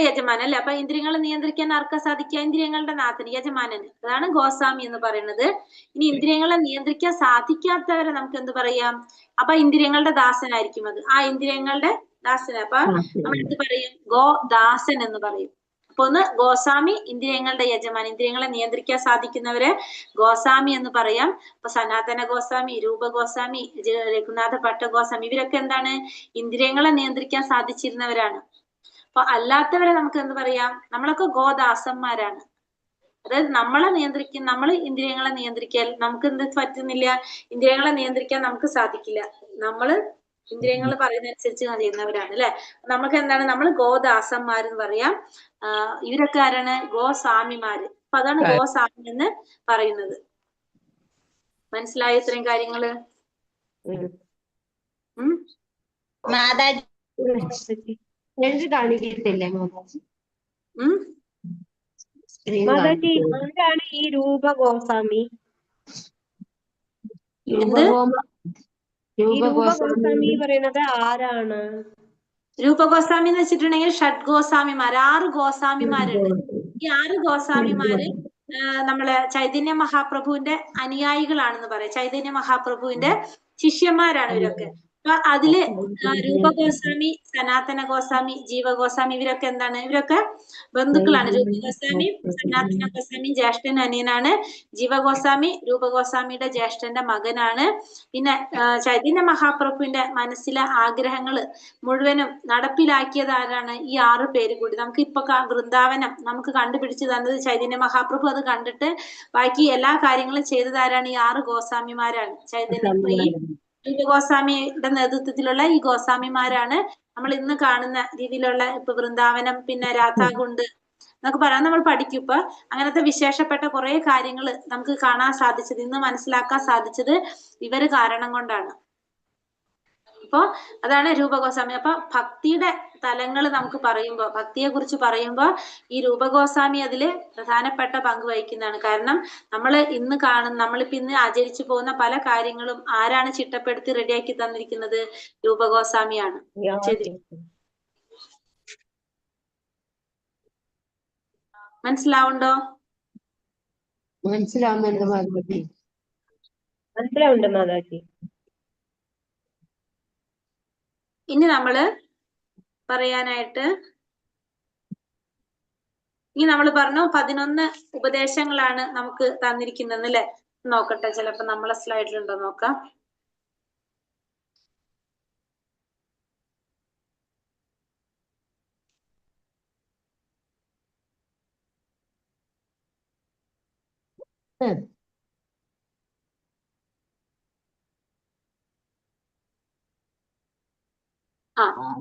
യജമാനൻ അല്ലെ? അപ്പൊ ഇന്ദ്രിയങ്ങളെ നിയന്ത്രിക്കാൻ ആർക്കാ സാധിക്കുക? ഇന്ദ്രിയങ്ങളുടെ നാഥൻ, യജമാനന്. അതാണ് ഗോസ്വാമി എന്ന് പറയുന്നത്. ഇനി ഇന്ദ്രിയങ്ങളെ നിയന്ത്രിക്കാൻ സാധിക്കാത്തവരെ നമുക്ക് എന്ത് പറയാം? അപ്പൊ ഇന്ദ്രിയങ്ങളുടെ ദാസനായിരിക്കും അത്. ആ ഇന്ദ്രിയങ്ങളുടെ ദാസന. അപ്പൊ നമ്മൾ എന്ത് പറയും? ഗോദാസൻ എന്ന് പറയും. അപ്പൊ ഒന്ന് ഗോസ്വാമി, ഇന്ദ്രിയങ്ങളുടെ യജമാൻ, ഇന്ദ്രിയങ്ങളെ നിയന്ത്രിക്കാൻ സാധിക്കുന്നവരെ ഗോസ്വാമി എന്ന് പറയാം. അപ്പൊ സനാതന ഗോസ്വാമി, രൂപഗോസ്വാമി, രഘുനാഥ ഭട്ടഗോസ്വാമി ഇവരൊക്കെ എന്താണ്? ഇന്ദ്രിയങ്ങളെ നിയന്ത്രിക്കാൻ സാധിച്ചിരുന്നവരാണ്. അപ്പൊ അല്ലാത്തവരെ നമുക്ക് എന്ത് പറയാം? നമ്മളൊക്കെ ഗോദാസന്മാരാണ്. അതായത് നമ്മൾ ഇന്ദ്രിയങ്ങളെ നിയന്ത്രിക്കാൻ നമുക്ക് എന്ത് പറ്റുന്നില്ല? ഇന്ദ്രിയങ്ങളെ നിയന്ത്രിക്കാൻ നമുക്ക് സാധിക്കില്ല. നമ്മള് ഇന്ദ്രിയങ്ങൾ പറയുന്നതനുസരിച്ച് ചെയ്യുന്നവരാണ് അല്ലെ? നമുക്ക് എന്താണ്? നമ്മൾ ഗോദാസന്മാരെന്ന് പറയാം. ഇവരൊക്കെ ആരാണ്? ഗോസ്വാമിമാര്. അപ്പൊ അതാണ് ഗോസ്വാമി എന്ന് പറയുന്നത്. മനസ്സിലായോ ഇത്രയും കാര്യങ്ങള്? കാണിക്കത്തില്ലേ മാതാജി? മാതാജി ആരാണ് ഈ രൂപഗോസ്വാമി? രൂപഗോസ്വാമി പറയുന്നത് ആരാണ്? രൂപഗോസ്വാമി എന്ന് വെച്ചിട്ടുണ്ടെങ്കിൽ ഷഡ്ഗോസ്വാമിമാർ, 6 ഗോസ്വാമിമാരുണ്ട്. ഈ 6 ഗോസ്വാമിമാര് നമ്മളെ ചൈതന്യ മഹാപ്രഭുവിന്റെ അനുയായികളാണെന്ന് പറയാം. ചൈതന്യ മഹാപ്രഭുവിന്റെ ശിഷ്യന്മാരാണ് ഇവരൊക്കെ. അപ്പൊ അതില് രൂപഗോസ്വാമി, സനാതന ഗോസ്വാമി, ജീവഗോസ്വാമി ഇവരൊക്കെ എന്താണ്? ഇവരൊക്കെ ബന്ധുക്കളാണ്. രൂപഗോസ്വാമി സനാതന ഗോസ്വാമി ജ്യേഷ്ഠൻ അനിയനാണ്. ജീവഗോസ്വാമി രൂപഗോസ്വാമിയുടെ ജ്യേഷ്ഠന്റെ മകനാണ്. പിന്നെ ചൈതന്യ മഹാപ്രഭുവിന്റെ മനസ്സിലെ ആഗ്രഹങ്ങള് മുഴുവനും നടപ്പിലാക്കിയത് ആരാണ്? ഈ 6 പേര് കൂടി. നമുക്ക് ഇപ്പൊ വൃന്ദാവനം നമുക്ക് കണ്ടുപിടിച്ചു തന്നത് ചൈതന്യ മഹാപ്രഭു. അത് കണ്ടിട്ട് ബാക്കി എല്ലാ കാര്യങ്ങളും ചെയ്തത് ആരാണ്? ഈ 6 ഗോസ്വാമിമാരാണ്. രൂപഗോസ്വാമിയുടെ നേതൃത്വത്തിലുള്ള ഈ ഗോസ്വാമിമാരാണ് നമ്മൾ ഇന്ന് കാണുന്ന രീതിയിലുള്ള ഇപ്പൊ വൃന്ദാവനം, പിന്നെ രാധാകുണ്ട് എന്നൊക്കെ പറയാൻ നമ്മൾ പഠിക്കും. ഇപ്പൊ അങ്ങനത്തെ വിശേഷപ്പെട്ട കുറെ കാര്യങ്ങൾ നമുക്ക് കാണാൻ സാധിച്ചത്, ഇന്ന് മനസ്സിലാക്കാൻ സാധിച്ചത് ഇവര് കാരണം കൊണ്ടാണ്. അപ്പൊ അതാണ് രൂപഗോസ്വാമി. അപ്പൊ ഭക്തിയുടെ തലങ്ങൾ നമുക്ക് പറയുമ്പോൾ, ഭക്തിയെ കുറിച്ച് പറയുമ്പോൾ ഈ രൂപഗോസ്വാമി അതില് പ്രധാനപ്പെട്ട പങ്ക് വഹിക്കുന്നതാണ്. കാരണം നമ്മളിപ്പോ ഇന്ന് ആചരിച്ചു പോകുന്ന പല കാര്യങ്ങളും ആരാണ് ചിട്ടപ്പെടുത്തി റെഡിയാക്കി തന്നിരിക്കുന്നത്? രൂപഗോസ്വാമിയാണ്. ശരി, മനസ്സിലാവുണ്ടോ? മനസ്സിലാവുന്നുണ്ട് മാതാജി. മനസ്സിലാവുണ്ട് മാതാജി. ഇനി നമ്മള് പറയാനായിട്ട് പറഞ്ഞു 11 ഉപദേശങ്ങളാണ് നമുക്ക് തന്നിരിക്കുന്നത് അല്ലെ. നോക്കട്ടെ, ചിലപ്പോ നമ്മളെ സ്ലൈഡിലുണ്ടോ നോക്കാം.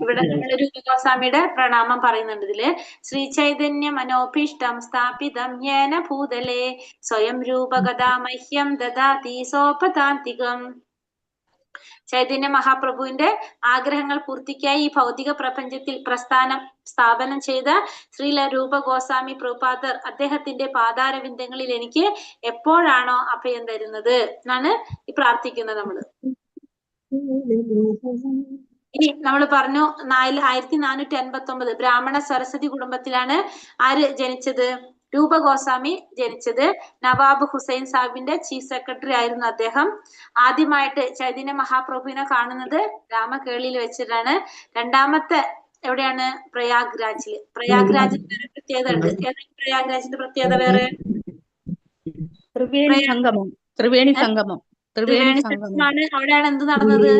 ഇവിടെ നമ്മള് രൂപഗോസ്വാമിയുടെ പ്രണാമം പറയുന്നുണ്ട് ഇതില്. ശ്രീ ചൈതന്യ മനോഭീഷ്ടം സ്ഥാപിതം യേന ഭൂതലേ സ്വയം രൂപകഥാ മഹ്യം ദദാതി സോപതാന്തികം. ചൈതന്യ മഹാപ്രഭുവിന്റെ ആഗ്രഹങ്ങൾ പൂർത്തിക്കായി ഈ ഭൗതിക പ്രപഞ്ചത്തിൽ സ്ഥാപനം ചെയ്ത ശ്രീല രൂപഗോസ്വാമി പ്രഭുപാദർ അദ്ദേഹത്തിന്റെ പാതാരവിന്ദങ്ങളിൽ എനിക്ക് എപ്പോഴാണോ അഭയം തരുന്നത് എന്നാണ് ഈ പ്രാർത്ഥിക്കുന്നത് നമ്മള്. ഇനി നമ്മൾ പറഞ്ഞു 1459 ബ്രാഹ്മണ സരസ്വതി കുടുംബത്തിലാണ് ആര് ജനിച്ചത്? രൂപഗോസ്വാമി ജനിച്ചത്. നവാബ് ഹുസൈൻ സാഹിബിന്റെ ചീഫ് സെക്രട്ടറി ആയിരുന്നു അദ്ദേഹം. ആദ്യമായിട്ട് ചൈതന്യ മഹാപ്രഭുവിനെ കാണുന്നത് രാമകേളിയിൽ വെച്ചിട്ടാണ്. രണ്ടാമത്തെ എവിടെയാണ്? പ്രയാഗ്രാജില്. പ്രയാഗ്രാജിന്റെ ഒരു പ്രത്യേകത ഉണ്ട്. ഏതാണ് പ്രയാഗ്രാജിന്റെ പ്രത്യേകത? വേറെ ത്രിവേണി സംഗമം. ത്രിവേണി സംഗമം. ാണ്. അവിടെയാണ് എന്ത് നടന്നത്?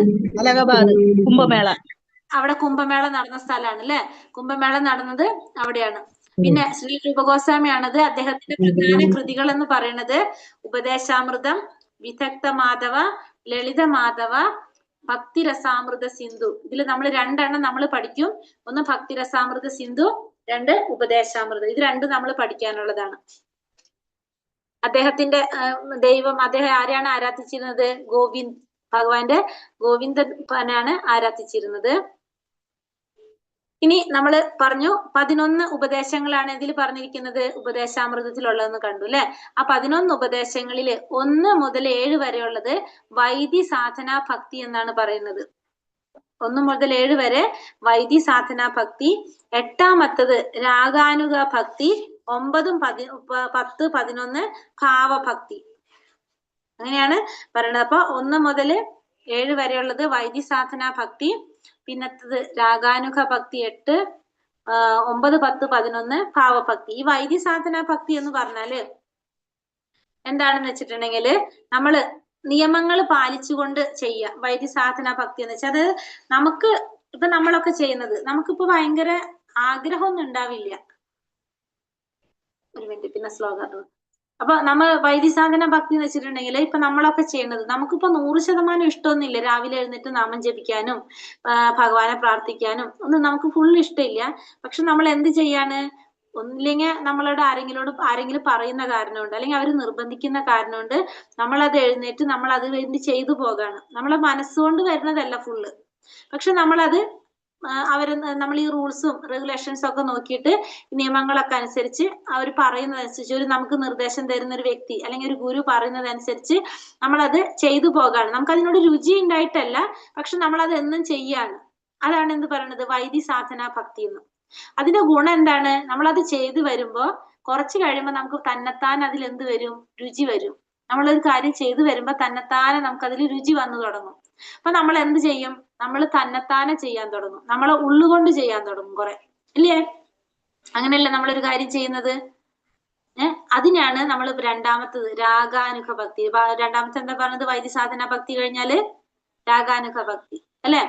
അലഹബാദ് കുംഭമേള. അവിടെ കുംഭമേള നടന്ന സ്ഥലമാണ് അല്ലെ. കുംഭമേള നടന്നത് അവിടെയാണ്. പിന്നെ ശ്രീ രൂപഗോസ്വാമിയാണത്. അദ്ദേഹത്തിന്റെ പ്രധാന കൃതികൾ എന്ന് പറയുന്നത് ഉപദേശാമൃതം, വിദഗ്ധ മാധവ, ലളിത മാധവ, ഭക്തിരസാമൃത സിന്ധു. ഇതിൽ നമ്മൾ 2 എണ്ണം നമ്മൾ പഠിക്കും. ഒന്ന് ഭക്തിരസാമൃത സിന്ധു, 2 ഉപദേശാമൃതം. ഇത് 2 നമ്മൾ പഠിക്കാനുള്ളതാണ്. അദ്ദേഹത്തിന്റെ അദ്ദേഹം ആരെയാണ് ആരാധിച്ചിരുന്നത്? ഭഗവാന്റെ ഗോവിന്ദനാണ് ആരാധിച്ചിരുന്നത്. ഇനി നമ്മൾ പറഞ്ഞു 11 ഉപദേശങ്ങളാണ് ഇതിൽ പറഞ്ഞിരിക്കുന്നത്, ഉപദേശാമൃതത്തിലുള്ളതെന്ന് കണ്ടു അല്ലെ. ആ 11 ഉപദേശങ്ങളില് 1 മുതൽ 7 വരെയുള്ളത് വൈദി സാധനാ ഭക്തി എന്നാണ് പറയുന്നത്. 1 മുതൽ 7 വരെ വൈദി സാധനാ ഭക്തി. 8ാമത്തത് രാഗാനുഗ ഭക്തി. 9, 10, 11 ഭാവഭക്തി. അങ്ങനെയാണ് പറയുന്നത്. അപ്പൊ 1 മുതൽ 7 വരെയുള്ളത് വൈദി സാധനാ ഭക്തി. പിന്നത്തത് രാഗാനുഗ ഭക്തി 8, 9, 10, 11 ഭാവഭക്തി. ഈ വൈദി സാധനാ ഭക്തി എന്ന് പറഞ്ഞാല് എന്താണെന്ന് വെച്ചിട്ടുണ്ടെങ്കിൽ നമ്മള് നിയമങ്ങൾ പാലിച്ചുകൊണ്ട് ചെയ്യുക. വൈദി സാധനാ ഭക്തി എന്ന് വെച്ചാൽ അത് നമുക്ക് ഇപ്പൊ നമ്മളൊക്കെ ചെയ്യുന്നത് നമുക്കിപ്പോ ഭയങ്കര ആഗ്രഹമൊന്നും ഉണ്ടാവില്ല. ഒരു മിനിറ്റ്, പിന്നെ ശ്ലോകം. അപ്പൊ നമ്മൾ വൈദ്യസാധന ഭക്തി എന്ന് വെച്ചിട്ടുണ്ടെങ്കിൽ ഇപ്പൊ നമ്മളൊക്കെ ചെയ്യണത് നമുക്കിപ്പോ 100% ഇഷ്ടമൊന്നുമില്ല. രാവിലെ എഴുന്നേറ്റ് നാമം ജപിക്കാനും ഭഗവാനെ പ്രാർത്ഥിക്കാനും ഒന്നും നമുക്ക് ഫുൾ ഇഷ്ടമില്ല. പക്ഷെ നമ്മൾ എന്ത് ചെയ്യാണ്? ഒന്നില്ലെങ്കിൽ നമ്മളോട് ആരെങ്കിലും പറയുന്ന കാരണമുണ്ട്, അല്ലെങ്കിൽ അവർ നിർബന്ധിക്കുന്ന കാരണമുണ്ട് നമ്മളത് എഴുന്നേറ്റ് നമ്മൾ അത് വേണ്ടി ചെയ്തു പോകാണ്. നമ്മളെ മനസ്സുകൊണ്ട് വരുന്നതല്ല ഫുള്ള്. പക്ഷെ നമ്മളത് നമ്മൾ ഈ റൂൾസും റെഗുലേഷൻസും ഒക്കെ നോക്കിയിട്ട് നിയമങ്ങളൊക്കെ അനുസരിച്ച് അവർ പറയുന്നതനുസരിച്ച് നമുക്ക് നിർദ്ദേശം തരുന്ന ഒരു വ്യക്തി അല്ലെങ്കിൽ ഒരു ഗുരു പറയുന്നതനുസരിച്ച് നമ്മളത് ചെയ്തു പോകാണ്. നമുക്ക് അതിനോട് രുചി ഉണ്ടായിട്ടല്ല, പക്ഷെ നമ്മളത് എന്നും ചെയ്യാണ്. അതാണ് എന്ത് പറയുന്നത്? വൈദി സാധനാ ഭക്തി എന്ന്. അതിന്റെ ഗുണം എന്താണ്? നമ്മളത് ചെയ്തു വരുമ്പോ കുറച്ച് കഴിയുമ്പോൾ നമുക്ക് തന്നെത്താൻ അതിൽ എന്ത് വരും? രുചി വരും. നമ്മളൊരു കാര്യം ചെയ്തു വരുമ്പോ തന്നെത്താനെ നമുക്ക് അതിൽ രുചി വന്നു തുടങ്ങും. അപ്പൊ നമ്മൾ എന്ത് ചെയ്യും? നമ്മൾ തന്നെത്താനെ ചെയ്യാൻ തുടങ്ങും. നമ്മളെ ഉള്ളുകൊണ്ട് ചെയ്യാൻ തുടങ്ങും കുറെ, ഇല്ലേ? അങ്ങനെയല്ല നമ്മളൊരു കാര്യം ചെയ്യുന്നത്. അതിനാണ് നമ്മൾ 2ാമത്തത് രാഗാനുഗ ഭക്തി. 2ാമത്തെ എന്താ പറഞ്ഞത്? വൈദ്യസാധന ഭക്തി കഴിഞ്ഞാല് രാഗാനുഗ ഭക്തി അല്ലെ.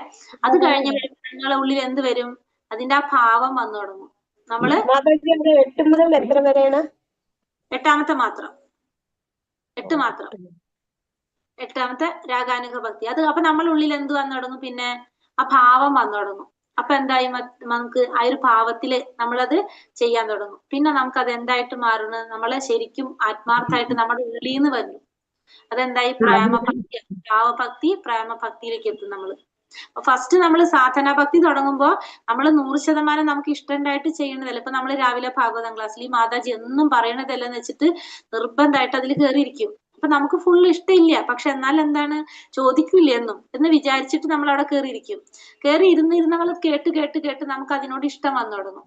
അത് കഴിഞ്ഞ നിങ്ങളെ ഉള്ളിൽ എന്ത് വരും? അതിന്റെ ആ ഭാവം വന്നു തുടങ്ങും. നമ്മള് 8 മുതൽ എത്ര വരെയാണ്? 8ാമത്തെ മാത്രം. 8 മാത്രം. 8ാമത്തെ രാഗാനുഗ ഭക്തി. അത് അപ്പൊ നമ്മുടെ ഉള്ളിൽ എന്ത് വന്നു തുടങ്ങും? പിന്നെ ആ ഭാവം വന്നു തുടങ്ങും. അപ്പൊ എന്തായി? നമുക്ക് ആ ഒരു ഭാവത്തില് നമ്മളത് ചെയ്യാൻ തുടങ്ങും. പിന്നെ നമുക്ക് അത് എന്തായിട്ട് മാറുന്നു? നമ്മളെ ശരിക്കും ആത്മാർത്ഥമായിട്ട് നമ്മുടെ ഉള്ളിൽ നിന്ന് വരുന്നു. അതെന്തായി? പ്രേമഭക്തി, ഭാവഭക്തി, പ്രേമഭക്തിയിലേക്ക് എത്തും നമ്മള്. ഫസ്റ്റ് നമ്മൾ സാധനാഭക്തി തുടങ്ങുമ്പോൾ നമ്മൾ 100% നമുക്ക് ഇഷ്ടണ്ടായിട്ട് ചെയ്യണതല്ല. ഇപ്പൊ നമ്മൾ രാവിലെ ഭാഗവതം ക്ലാസ്സിൽ ഈ മാതാജി എന്നും പറയണതല്ലെന്ന് വെച്ചിട്ട് നിർബന്ധമായിട്ട് അതിൽ കയറിയിരിക്കും. അപ്പൊ നമുക്ക് ഫുള്ള് ഇഷ്ടമില്ല, പക്ഷെ എന്നാൽ എന്താണ് ചോദിക്കില്ല എന്ന് വിചാരിച്ചിട്ട് നമ്മൾ അവിടെ കയറിയിരിക്കും. കയറി ഇരുന്ന് നമ്മൾ കേട്ട് കേട്ട് കേട്ട് നമുക്ക് അതിനോട് ഇഷ്ടം വന്നു തുടങ്ങും.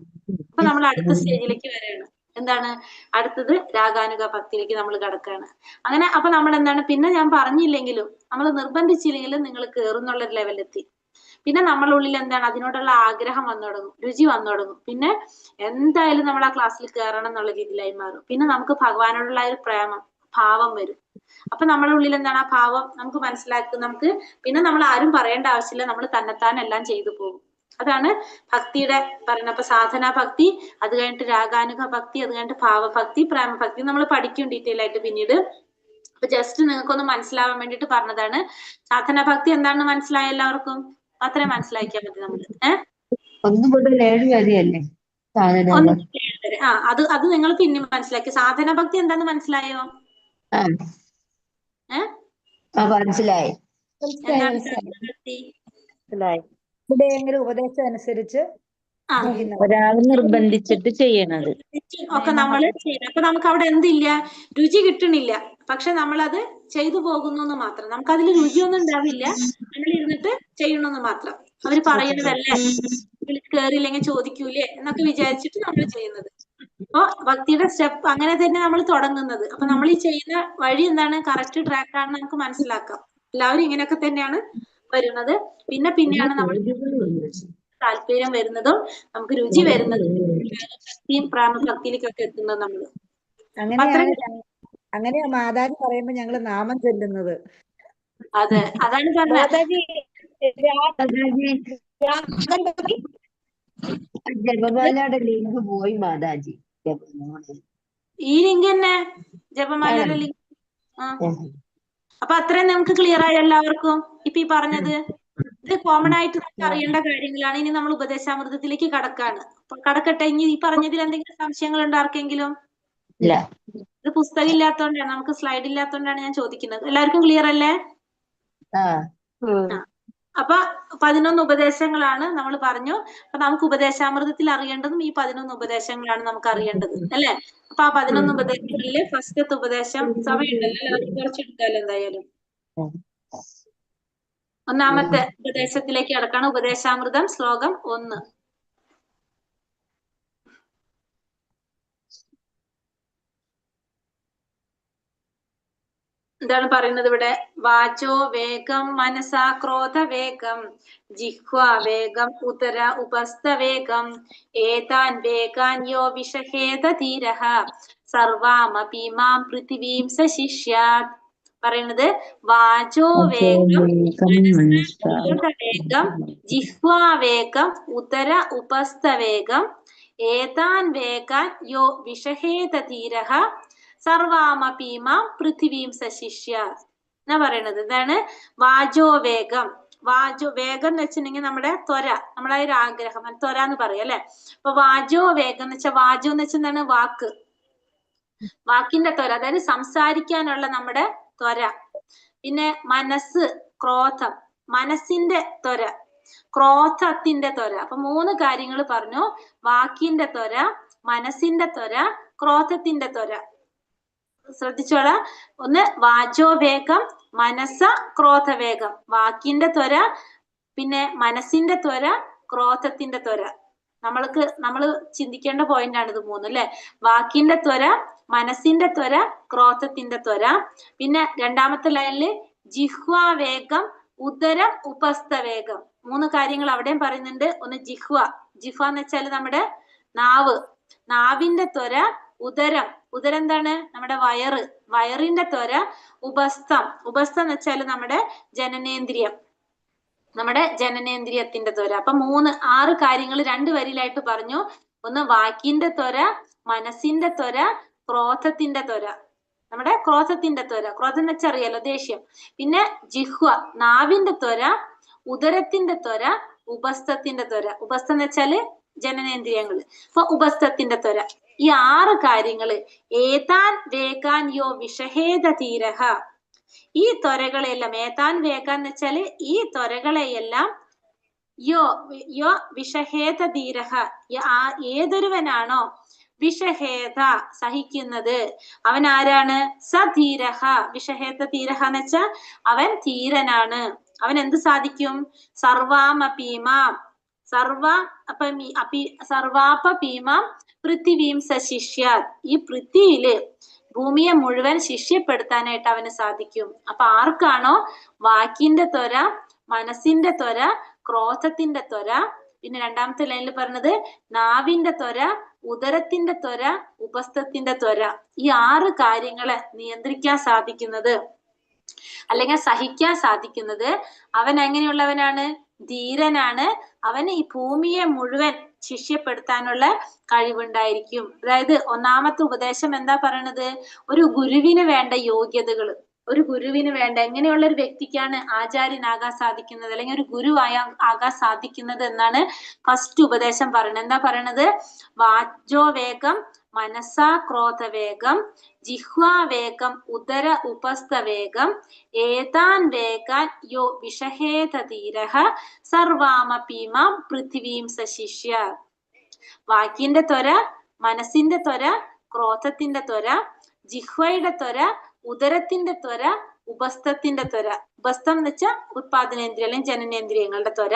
അപ്പൊ നമ്മൾ അടുത്ത സ്റ്റേജിലേക്ക് വരികയാണ്. എന്താണ് അടുത്തത്? രാഗാനുഗ ഭക്തിയിലേക്ക് നമ്മൾ കടക്കുകയാണ്. അങ്ങനെ അപ്പൊ നമ്മൾ എന്താണ്, പിന്നെ ഞാൻ പറഞ്ഞില്ലെങ്കിലും നമ്മൾ നിർബന്ധിച്ചില്ലെങ്കിലും നിങ്ങൾ കയറുന്നുള്ളൊരു ലെവലെത്തി. പിന്നെ നമ്മളുള്ളിൽ എന്താണ്, അതിനോടുള്ള ആഗ്രഹം വന്നു തുടങ്ങും, രുചി വന്നു തുടങ്ങും. പിന്നെ എന്തായാലും നമ്മൾ ആ ക്ലാസ്സിൽ കയറണം എന്നുള്ള രീതിയിലായി മാറും. പിന്നെ നമുക്ക് ഭഗവാനോടുള്ള ഒരു പ്രേമം, ഭാവം വരും. അപ്പൊ നമ്മുടെ ഉള്ളിൽ എന്താണ്, ആ ഭാവം നമുക്ക് മനസ്സിലാക്കി നമുക്ക് പിന്നെ നമ്മൾ ആരും പറയേണ്ട ആവശ്യമില്ല, നമ്മൾ തന്നെത്താൻ എല്ലാം ചെയ്തു പോകും. അതാണ് ഭക്തിയുടെ പറയുന്നത്. അപ്പൊ സാധനാ ഭക്തി, അത് കഴിഞ്ഞിട്ട് രാഗാനുഗ ഭക്തി, അത് കഴിഞ്ഞിട്ട് ഭാവഭക്തി, പ്രേമഭക്തി നമ്മൾ പഠിക്കും ഡീറ്റെയിൽ ആയിട്ട് പിന്നീട്. അപ്പൊ ജസ്റ്റ് നിങ്ങൾക്കൊന്ന് മനസ്സിലാവാൻ വേണ്ടിട്ട് പറഞ്ഞതാണ്. സാധനാ ഭക്തി എന്താണെന്ന് മനസ്സിലായ എല്ലാവർക്കും? അത്രയും മനസ്സിലാക്കിയാൽ മതി നമ്മള്. 1 മുതൽ 7 വരെയല്ലേ സാധന? അത് നിങ്ങൾ പിന്നെ മനസ്സിലാക്കി. സാധനാ ഭക്തി എന്താന്ന് മനസ്സിലായോ? മനസ്സിലായി. എന്താണ് സാധനാ ഭക്തി? എവിടെയെങ്കിലും ഉപദേശം അനുസരിച്ച് ഒരാൾ നിർബന്ധിച്ചിട്ട് ചെയ്യണത് ഒക്കെ നമ്മൾ ചെയ്യണം. അപ്പൊ നമുക്ക് അവിടെ എന്തില്ല, രുചി കിട്ടണില്ല, പക്ഷെ നമ്മളത് ചെയ്തു പോകുന്നു എന്ന് മാത്രം. നമുക്ക് അതിൽ രുചിയൊന്നും ഉണ്ടാവില്ല, നമ്മൾ ഇരുന്നിട്ട് ചെയ്യണമെന്ന് മാത്രം. അവര് പറയുന്നതല്ലേ, കേറിയില്ലെങ്കിൽ ചോദിക്കൂലേ എന്നൊക്കെ വിചാരിച്ചിട്ട് നമ്മൾ ചെയ്യുന്നത്. അപ്പൊ ഭക്തിയുടെ സ്റ്റെപ്പ് അങ്ങനെ തന്നെ നമ്മൾ തുടങ്ങുന്നത്. അപ്പൊ നമ്മൾ ഈ ചെയ്യുന്ന വഴി എന്താണ്, കറക്റ്റ് ട്രാക്ക് ആണെന്ന് നമുക്ക് മനസ്സിലാക്കാം. എല്ലാവരും ഇങ്ങനെയൊക്കെ തന്നെയാണ് വരുന്നത്. പിന്നെയാണ് നമ്മൾ താല്പര്യം വരുന്നതും നമുക്ക് രുചി വരുന്നതും ഭക്തിയും പ്രാണഭക്തിയിലേക്കൊക്കെ എത്തുന്നത് നമ്മള്. അങ്ങനെയാ മാതാജി പറയുമ്പോ ഞങ്ങള് നാമം ചൊല്ലുന്നത്. അതെ, അതാണ് പറഞ്ഞത്. ജപമാലയുടെ ലിങ്ക് പോയി മാതാജി. ഈ ലിങ്ക് തന്നെ ജപമാലയുടെ ലിങ്ക്. അപ്പൊ അത്രയും നമുക്ക് ക്ലിയർ ആയി എല്ലാവർക്കും ഇപ്പൊ ഈ പറഞ്ഞത്? ഇത് കോമൺ ആയിട്ട് നമുക്ക് അറിയേണ്ട കാര്യങ്ങളാണ്. ഇനി നമ്മൾ ഉപദേശാമൃതത്തിലേക്ക് കടക്കട്ടെ. ഇനി ഈ പറഞ്ഞതിൽ എന്തെങ്കിലും സംശയങ്ങൾ ഉണ്ടോ ആർക്കെങ്കിലും? ഇത് പുസ്തകം ഇല്ലാത്തോണ്ടാണ്, നമുക്ക് സ്ലൈഡ് ഇല്ലാത്തോണ്ടാണ് ഞാൻ ചോദിക്കുന്നത്. എല്ലാവർക്കും ക്ലിയർ അല്ലേ? അപ്പൊ 11 ഉപദേശങ്ങളാണ് നമ്മൾ പറഞ്ഞു. അപ്പൊ നമുക്ക് ഉപദേശാമൃതത്തിൽ അറിയേണ്ടതും ഈ 11 ഉപദേശങ്ങളാണ് നമുക്ക് അറിയേണ്ടത് അല്ലെ? അപ്പൊ ആ 11 ഉപദേശങ്ങളില് ഫസ്റ്റത്തെ ഉപദേശം, സമയമുണ്ടല്ലോ എല്ലാവർക്കും കുറച്ചെടുക്കാമല്ലോ എന്തായാലും. ഒന്നാമത്തെ ഉപദേശത്തിലേക്ക് കടക്കാണ്. ഉപദേശാമൃതം ശ്ലോകം 1. എന്താണ് പറയുന്നത് ഇവിടെ? വാചോ വേഗം മനസാ ക്രോധ വേഗം ജിഹ്വാ വേഗം ഉദര ഉപസ്ഥ വേഗം ഏതാൻ വേഗാൻ യോ വിഷഹേത ധീരഃ സർവാമപി മാം പൃഥിവീം സശിഷ്യാത്. പറയുന്നത് വാചോ വേഗം വേഗം ജിഹ്വാ വേഗം ഉദര ഉപസ്ഥ വേഗം ഏതാൻ വേഗാൻ യോ വിഷഹേത ധീരഃ സർവാമപി മാം പൃഥിവീം സശിഷ്യാത് എന്നാ പറയണത്. ഇതാണ് വാചോ വേഗം. വാചോ വേഗം എന്ന് വെച്ചിട്ടുണ്ടെങ്കിൽ നമ്മുടെ ത്വര, നമ്മളെ ഒരു ആഗ്രഹം, ത്വര എന്ന് പറയും അല്ലെ. അപ്പൊ വാചോ വേഗം എന്ന് വെച്ചാൽ, വാചോ എന്ന് വെച്ചാൽ എന്താണ്? വാക്ക്, വാക്കിന്റെ ത്വര, അതായത് സംസാരിക്കാനുള്ള നമ്മുടെ ത്വര. പിന്നെ മനസ്സ്, ക്രോധം, മനസ്സിന്റെ ത്വര, ക്രോധത്തിന്റെ ത്വര. അപ്പൊ 3 കാര്യങ്ങൾ പറഞ്ഞു. വാക്കിന്റെ ത്വര, മനസ്സിന്റെ ത്വര, ക്രോധത്തിന്റെ ത്വര. ശ്രദ്ധിച്ചോളാം. ഒന്ന് വാചോ വേഗം, മനസ്സ ക്രോധ വേഗം. വാക്കിന്റെ ത്വര, പിന്നെ മനസ്സിന്റെ ത്വര, ക്രോധത്തിന്റെ ത്വര. നമ്മൾ ചിന്തിക്കേണ്ട പോയിന്റ് ആണ് ഇത് 3 അല്ലെ. വാക്കിന്റെ ത്വര, മനസ്സിന്റെ ത്വര, ക്രോധത്തിന്റെ ത്വര. പിന്നെ രണ്ടാമത്തെ ലൈനില് ജിഹ്വാ വേഗം ഉദരം ഉപസ്ഥ വേഗം. 3 കാര്യങ്ങൾ അവിടെയും പറയുന്നുണ്ട്. ഒന്ന് ജിഹ്വ, ജിഹ്വ എന്ന് വെച്ചാൽ നമ്മുടെ നാവ്, നാവിന്റെ ത്വര. ഉദരം, ഉദരം എന്താണ്? നമ്മുടെ വയറ്, വയറിന്റെ ത്വര. ഉപസ്ഥം, ഉപസ്ഥം എന്ന് വെച്ചാൽ നമ്മുടെ ജനനേന്ദ്രിയം, നമ്മുടെ ജനനേന്ദ്രിയത്തിന്റെ ത്വര. അപ്പൊ 6 കാര്യങ്ങൾ 2 വരിയിലായിട്ട് പറഞ്ഞു. ഒന്ന് വാക്കിന്റെ ത്വര, മനസ്സിന്റെ ത്വര, ക്രോധത്തിന്റെ ത്വര. നമ്മുടെ ക്രോധത്തിന്റെ ത്വര, ക്രോധം എന്ന് വെച്ചാൽ അറിയാലോ, ദേഷ്യം. പിന്നെ ജിഹ്വ, നാവിന്റെ ത്വര. ഉദരത്തിന്റെ ത്വര, ഉപസ്ഥത്തിന്റെ ത്വര. ഉപസ്ഥം എന്ന് വെച്ചാല് ജനനേന്ദ്രിയങ്ങള്. അപ്പൊ ഉപസ്ഥത്തിന്റെ ത്വര. ഈ 6 കാര്യങ്ങള് ഏതാൻ വേഗാൻ യോ വിഷഹേത ധീരഃ, ഈ ത്വരകളെയെല്ലാം ഏതാൻ വേഗം എന്ന് വെച്ചാല് ഈ ത്വരകളെയെല്ലാം യോ വിഷഹേത ധീരഹ, ഏതൊരുവനാണോ വിഷഹേത സഹിക്കുന്നത്, അവൻ ആരാണ്? സധീരഹ. വിഷഹേത ധീരഹ എന്ന് വെച്ചാൽ അവൻ ധീരനാണ്. അവൻ എന്ത് സാധിക്കും? സർവാമപീമാം സർവാപീമാം പൃഥിവീം സശിഷ്യാത്. ഈ പൃഥ്വിയില് ഭൂമിയെ മുഴുവൻ ശിഷ്യപ്പെടുത്താനായിട്ട് അവന് സാധിക്കും. അപ്പൊ ആർക്കാണോ വാക്കിന്റെ ത്വര, മനസ്സിന്റെ ത്വര, ക്രോധത്തിന്റെ ത്വര, പിന്നെ രണ്ടാമത്തെ ലൈനിൽ പറഞ്ഞത് നാവിന്റെ ത്വര, ഉദരത്തിന്റെ ത്വര, ഉപസ്ഥത്തിന്റെ ത്വര, ഈ 6 കാര്യങ്ങളെ നിയന്ത്രിക്കാൻ സാധിക്കുന്നത് അല്ലെങ്കിൽ സഹിക്കാൻ സാധിക്കുന്നത് അവൻ എങ്ങനെയുള്ളവനാണ്? ധീരനാണ്. അവന് ഈ ഭൂമിയെ മുഴുവൻ ശിഷ്യപ്പെടുത്താനുള്ള കഴിവുണ്ടായിരിക്കും. അതായത് ഒന്നാമത്തെ ഉപദേശം എന്താ പറയണത്? ഒരു ഗുരുവിന് വേണ്ട യോഗ്യതകൾ, ഒരു ഗുരുവിന് വേണ്ട എങ്ങനെയുള്ള ഒരു വ്യക്തിക്കാണ് ആചാര്യനാകാൻ സാധിക്കുന്നത് അല്ലെങ്കിൽ ഒരു ആകാൻ സാധിക്കുന്നത് എന്നാണ് ഫസ്റ്റ് ഉപദേശം പറയുന്നത്. എന്താ പറയണത്? വാചോ വേഗം, മനസാ ക്രോധ വേഗം, ജിഹ്വാ വേഗം, ഉദര ഉപസ്ഥ വേഗം, ഏതാൻ വേഗാൻ യോ വിഷഹേത ധീരഃ സർവാമപീമാം പൃഥിവീം സശിഷ്യ. വാക്കിന്റെ ത്വര, മനസ്സിന്റെ ത്വര, ക്രോധത്തിന്റെ ത്വര, ജിഹ്വയുടെ ത്വര, ഉദരത്തിന്റെ ത്വര, ഉപസ്ഥത്തിന്റെ ത്വര. ഉപസ്ഥം എന്ന് വെച്ചാൽ ഉത്പാദനേന്ദ്രിയ അല്ലെങ്കിൽ ജനനേന്ദ്രിയങ്ങളുടെ ത്വര.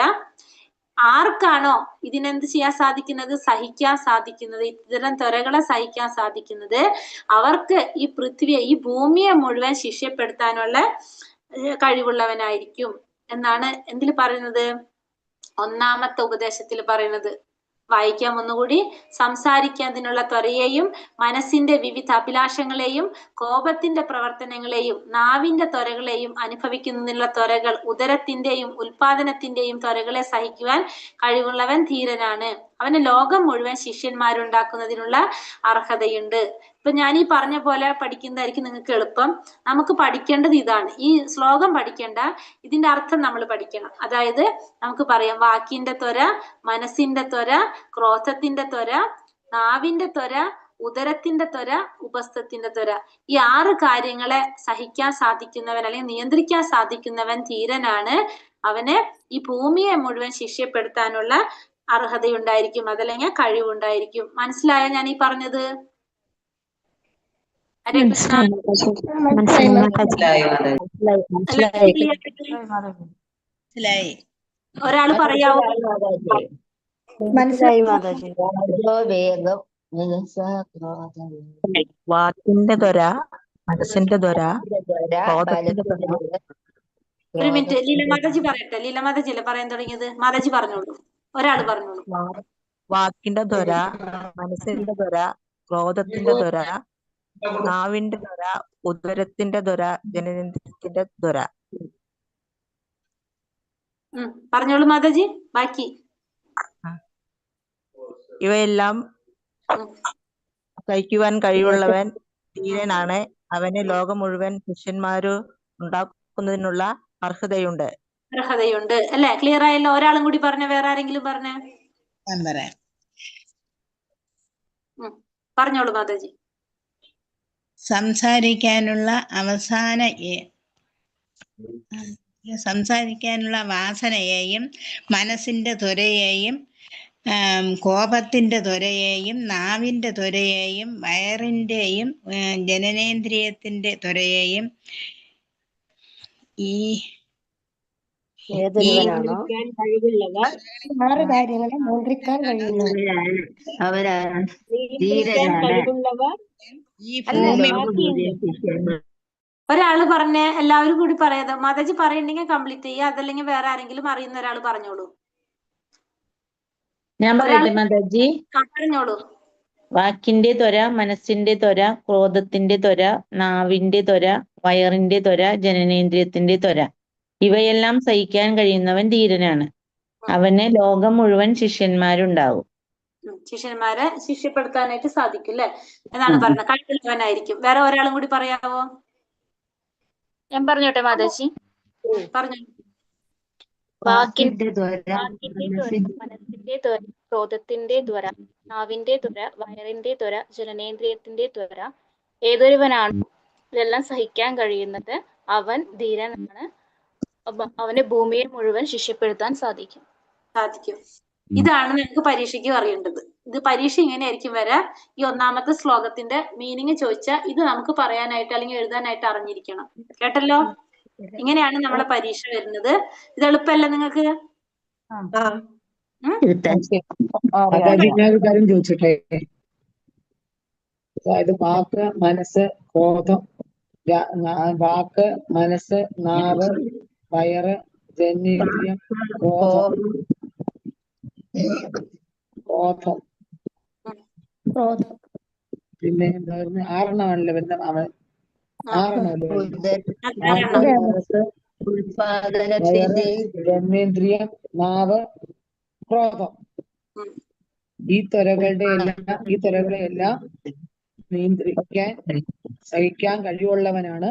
ആർക്കാണോ ഇതിനെന്ത് ചെയ്യാൻ സാധിക്കുന്നത്? സഹിക്കാൻ സാധിക്കുന്നത്, ഇത്തരം ത്വരകളെ സഹിക്കാൻ സാധിക്കുന്നത്, അവർക്ക് ഈ പൃഥ്വിയെ, ഈ ഭൂമിയെ മുഴുവൻ ശിഷ്യപ്പെടുത്താനുള്ള കഴിവുള്ളവനായിരിക്കും എന്നാണ് എന്തിൽ പറയുന്നത്? ഒന്നാമത്തെ ഉപദേശത്തിൽ പറയുന്നത്. വായിക്കാം ഒന്നുകൂടി. സംസാരിക്കുന്നതിനുള്ള ത്വരയെയും മനസ്സിന്റെ വിവിധ അഭിലാഷങ്ങളെയും കോപത്തിന്റെ പ്രവർത്തനങ്ങളെയും നാവിന്റെ ത്വരകളെയും അനുഭവിക്കുന്നതിനുള്ള ത്വരകൾ, ഉദരത്തിന്റെയും ഉൽപാദനത്തിന്റെയും ത്വരകളെ സഹിക്കുവാൻ കഴിവുള്ളവൻ ധീരനാണ്. അവന് ലോകം മുഴുവൻ ശിഷ്യന്മാരുണ്ടാക്കുന്നതിനുള്ള അർഹതയുണ്ട്. ഇപ്പൊ ഞാൻ ഈ പറഞ്ഞ പോലെ പഠിക്കുന്നതായിരിക്കും നിങ്ങൾക്ക് എളുപ്പം. നമുക്ക് പഠിക്കേണ്ടത് ഇതാണ്. ഈ ശ്ലോകം പഠിക്കേണ്ട, ഇതിന്റെ അർത്ഥം നമ്മൾ പഠിക്കണം. അതായത് നമുക്ക് പറയാം വാക്കിന്റെ ത്വര, മനസ്സിന്റെ ത്വര, ക്രോധത്തിന്റെ ത്വര, നാവിന്റെ ത്വര, ഉദരത്തിന്റെ ത്വര, ഉപസ്ഥത്തിന്റെ ത്വര. ഈ 6 കാര്യങ്ങളെ സഹിക്കാൻ സാധിക്കുന്നവൻ അല്ലെങ്കിൽ നിയന്ത്രിക്കാൻ സാധിക്കുന്നവൻ ധീരനാണ്. അവന് ഈ ഭൂമിയെ മുഴുവൻ ശിഷ്യപ്പെടുത്താനുള്ള അർഹതയുണ്ടായിരിക്കും, അതല്ലെങ്കിൽ കഴിവുണ്ടായിരിക്കും. മനസ്സിലായോ ഞാൻ ഈ പറഞ്ഞത്? ഹരേ കൃഷ്ണ. ഒരാള് പറയാവോ? മനസ്സിലായി മാതാജി. വേഗം, വാക്കിന്റെ ത്വര, മനസ്സിന്റെ ത്വര, ഒരു മിനിറ്റ്, ലീല മാതാജി പറയട്ടെ. ലീല മാതാജി അല്ലേ പറയാൻ തുടങ്ങിയത്? മാതാജി പറഞ്ഞോളൂ, ഒരാള് പറഞ്ഞോളൂ. വാക്കിന്റെ ത്വര, മനസ്സിന്റെ ത്വര, ക്രോധത്തിന്റെ ത്വര, നാവിന്റെ ത്വര, ഉദരത്തിന്റെ ത്വര, ജനനേന്ദ്രിയത്തിന്റെ ത്വര. പറഞ്ഞോളൂ മാതാജി, ബാക്കി. ഇവയെല്ലാം സഹിക്കുവാൻ കഴിവുള്ളവൻ ധീരനാണ്. അവന് ലോകം മുഴുവൻ ശിഷ്യന്മാര് ഉണ്ടാക്കുന്നതിനുള്ള അർഹതയുണ്ട്. അർഹതയുണ്ട് അല്ലെ? ക്ലിയർ ആയല്ലോ? ഒരാളും കൂടി പറഞ്ഞ, വേറെ ആരെങ്കിലും പറഞ്ഞ? പറഞ്ഞോളൂ മാതാജി. സംസാരിക്കാനുള്ള വാസനയെയും മനസ്സിന്റെ ത്വരയെയും കോപത്തിന്റെ ത്വരയെയും നാവിന്റെ ത്വരയെയും വയറിന്റെയും ജനനേന്ദ്രിയത്തിന്റെ ത്വരയെയും ഏതൊരുവനാണോ 6 കാര്യങ്ങളെ നിയന്ത്രിക്കാൻ കഴിയുന്നവരാണ് അവരാണ് ധീരനാണ്. ഒരാള് പറഞ്ഞ, എല്ലാവരും കൂടി പറയാതെ. മാതാജി പറയണ്ടെങ്കിൽ കംപ്ലീറ്റ് ചെയ്യുക, അതല്ലെങ്കിൽ വേറെ ആരെങ്കിലും അറിയുന്ന ഒരാൾ പറഞ്ഞോളൂ. ഞാൻ പറയട്ടെ മാതാജി? പറഞ്ഞോളൂ. വാക്കിന്റെ ത്വര, മനസ്സിന്റെ ത്വര, ക്രോധത്തിന്റെ ത്വര, നാവിന്റെ ത്വര, വയറിന്റെ ത്വര, ജനനേന്ദ്രിയത്തിന്റെ ത്വര. ഇവയെല്ലാം സഹിക്കാൻ കഴിയുന്നവൻ ധീരനാണ്. അവന് ലോകം മുഴുവൻ ശിഷ്യന്മാരുണ്ടാവും. ശിഷ്യന്മാരെ ശിഷ്യപ്പെടുത്താനായിട്ട് സാധിക്കും അല്ലെ എന്നാണ് പറഞ്ഞത്. കഴിവുള്ളവനായിരിക്കും. വേറെ ഒരാളും കൂടി പറയാവോ? ഞാൻ പറഞ്ഞോട്ടെ മാതാജി? പറഞ്ഞു. വാക്കിന്റെ ത്വര, മനസ്സിന്റെ ത്വര, ക്രോധത്തിന്റെ ത്വര, നാവിന്റെ ത്വര, വയറിന്റെ ത്വര, ജനനേന്ദ്രിയത്തിന്റെ ത്വര. ഏതൊരുവനാണ് ഇതെല്ലാം സഹിക്കാൻ കഴിയുന്നത് അവൻ ധീരനാണ്. അവന് ഭൂമിയെ മുഴുവൻ ശിക്ഷപ്പെടുത്താൻ സാധിക്കും. ഇതാണ് നിങ്ങൾക്ക് പരീക്ഷയ്ക്ക് അറിയേണ്ടത്. ഇത് പരീക്ഷ ഇങ്ങനെയായിരിക്കും വരാം. ഈ ഒന്നാമത്തെ ശ്ലോകത്തിന്റെ മീനിങ് ചോദിച്ചാൽ ഇത് നമുക്ക് പറയാനായിട്ട് അല്ലെങ്കിൽ എഴുതാനായിട്ട് അറിഞ്ഞിരിക്കണം. കേട്ടല്ലോ? ഇങ്ങനെയാണ് നമ്മളെ പരീക്ഷ വരുന്നത്. ഇത് എളുപ്പമല്ല നിങ്ങൾക്ക്? ഞാനൊരു കാര്യം ചോദിച്ചിട്ടെ, അതായത് വാക്ക്, മനസ്സ്, ക്രോധം, വാക്ക്, മനസ്സ്, നാവ്, വയറ്, ജനനേന്ദ്രിയം, ക്രോധം, പിന്നെ എന്തായിരുന്നു? 6 വരുന്ന അവൻ 6 ജനനേന്ദ്രിയം, നാവ്, ക്രോധം. ഈ ത്വരകളെ എല്ലാം നിയന്ത്രിക്കാൻ സഹിക്കാൻ കഴിവുള്ളവനാണ്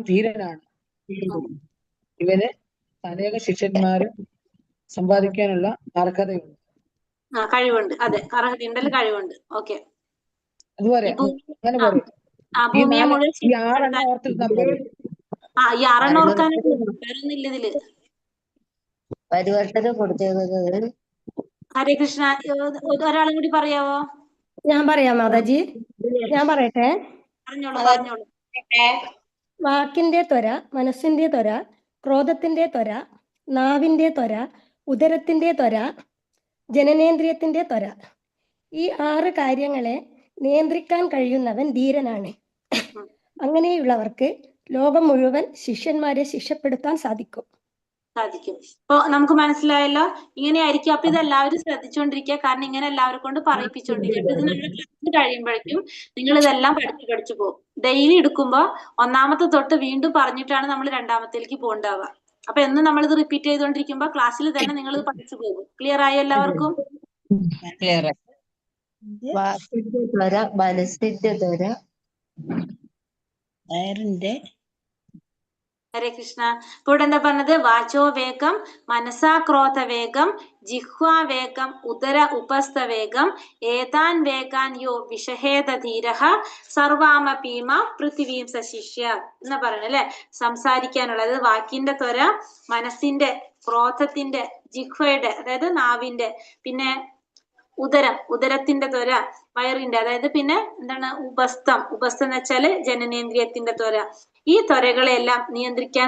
ധീരനാണ്. ഇവന് അനേക ശിഷ്യന്മാരും സമ്പാദിക്കാനുള്ള അർഹതയുണ്ട്. കഴിവുണ്ട്. അതെ, അർഹതയുണ്ട്, കഴിവുണ്ട്. ഓക്കെ, അതുപോലെ അങ്ങനെ പറയും. ഈ 6 ഓർത്തിരുന്നാൽ മതി. ഈ 6 ഓർക്കാനായിട്ട് വേറൊന്നില്ല ഇതില്. പരിവർത്തനം കൊടുത്തത്. ഹരേ കൃഷ്ണ, ഒരാളും കൂടി പറയാവോ? ഞാൻ പറയാം മാതാജി, ഞാൻ പറയട്ടെ. പറഞ്ഞോളൂ. വാക്കിന്റെ ത്വര, മനസ്സിന്റെ ത്വര, ക്രോധത്തിന്റെ ത്വര, നാവിന്റെ ത്വര, ഉദരത്തിന്റെ ത്വര, ജനനേന്ദ്രിയത്തിന്റെ ത്വര. ഈ 6 കാര്യങ്ങളെ നിയന്ത്രിക്കാൻ കഴിയുന്നവൻ ധീരനാണ്. അങ്ങനെയുള്ളവർക്ക് ലോകം മുഴുവൻ ശിഷ്യന്മാരെ ശിക്ഷപ്പെടുത്താൻ സാധിക്കും. ഇപ്പൊ നമുക്ക് മനസ്സിലായല്ലോ. ഇങ്ങനെയായിരിക്കും. അപ്പൊ ഇതെല്ലാവരും ശ്രദ്ധിച്ചുകൊണ്ടിരിക്കുക. കാരണം ഇങ്ങനെ എല്ലാവരെ കൊണ്ട് പറയിപ്പിച്ചോണ്ടിരിക്കുക. ഇത് നമ്മുടെ ക്ലാസ് കഴിയുമ്പോഴേക്കും നിങ്ങൾ ഇതെല്ലാം പഠിച്ചു പോകും. ഡെയിലി എടുക്കുമ്പോ ഒന്നാമത്തെ തൊട്ട് വീണ്ടും പറഞ്ഞിട്ടാണ് നമ്മൾ രണ്ടാമത്തേക്ക് പോകണ്ടാവുക. അപ്പൊ എന്ന് നമ്മളിത് റിപ്പീറ്റ് ചെയ്തുകൊണ്ടിരിക്കുമ്പോ ക്ലാസ്സിൽ തന്നെ നിങ്ങൾ ഇത് പഠിച്ചു പോകും. ക്ലിയർ ആയി എല്ലാവർക്കും? വാക്കിന്റെ ത്വര, മനസ്സിന്റെ ത്വര, വയറിന്റെ. ഹരേ കൃഷ്ണ. ഇപ്പൊ ഇവിടെ എന്താ പറഞ്ഞത്? വാചോ വേഗം, മനസാ ക്രോധ വേഗം, ജിഹ്വാ വേഗം, ഉദര ഉപസ്ഥ വേഗം, ഏതാൻ വേഗാൻ യോ വിഷഹേദ ധീരഃ സർവാമപീമ പൃഥിവീം സശിഷ്യ എന്ന് പറയണ അല്ലെ. സംസാരിക്കാനുള്ള, അതായത് വാക്കിന്റെ ത്വര, മനസ്സിന്റെ, ക്രോധത്തിന്റെ, ജിഹ്വയുടെ അതായത് നാവിന്റെ, പിന്നെ ഉദരത്തിന്റെ ത്വര, വയറിന്റെ, അതായത് പിന്നെ എന്താണ് ഉപസ്ഥം എന്ന് വെച്ചാല് ജനനേന്ദ്രിയത്തിന്റെ ത്വര. ഈ ത്വരകളെല്ലാം നിയന്ത്രിക്കാൻ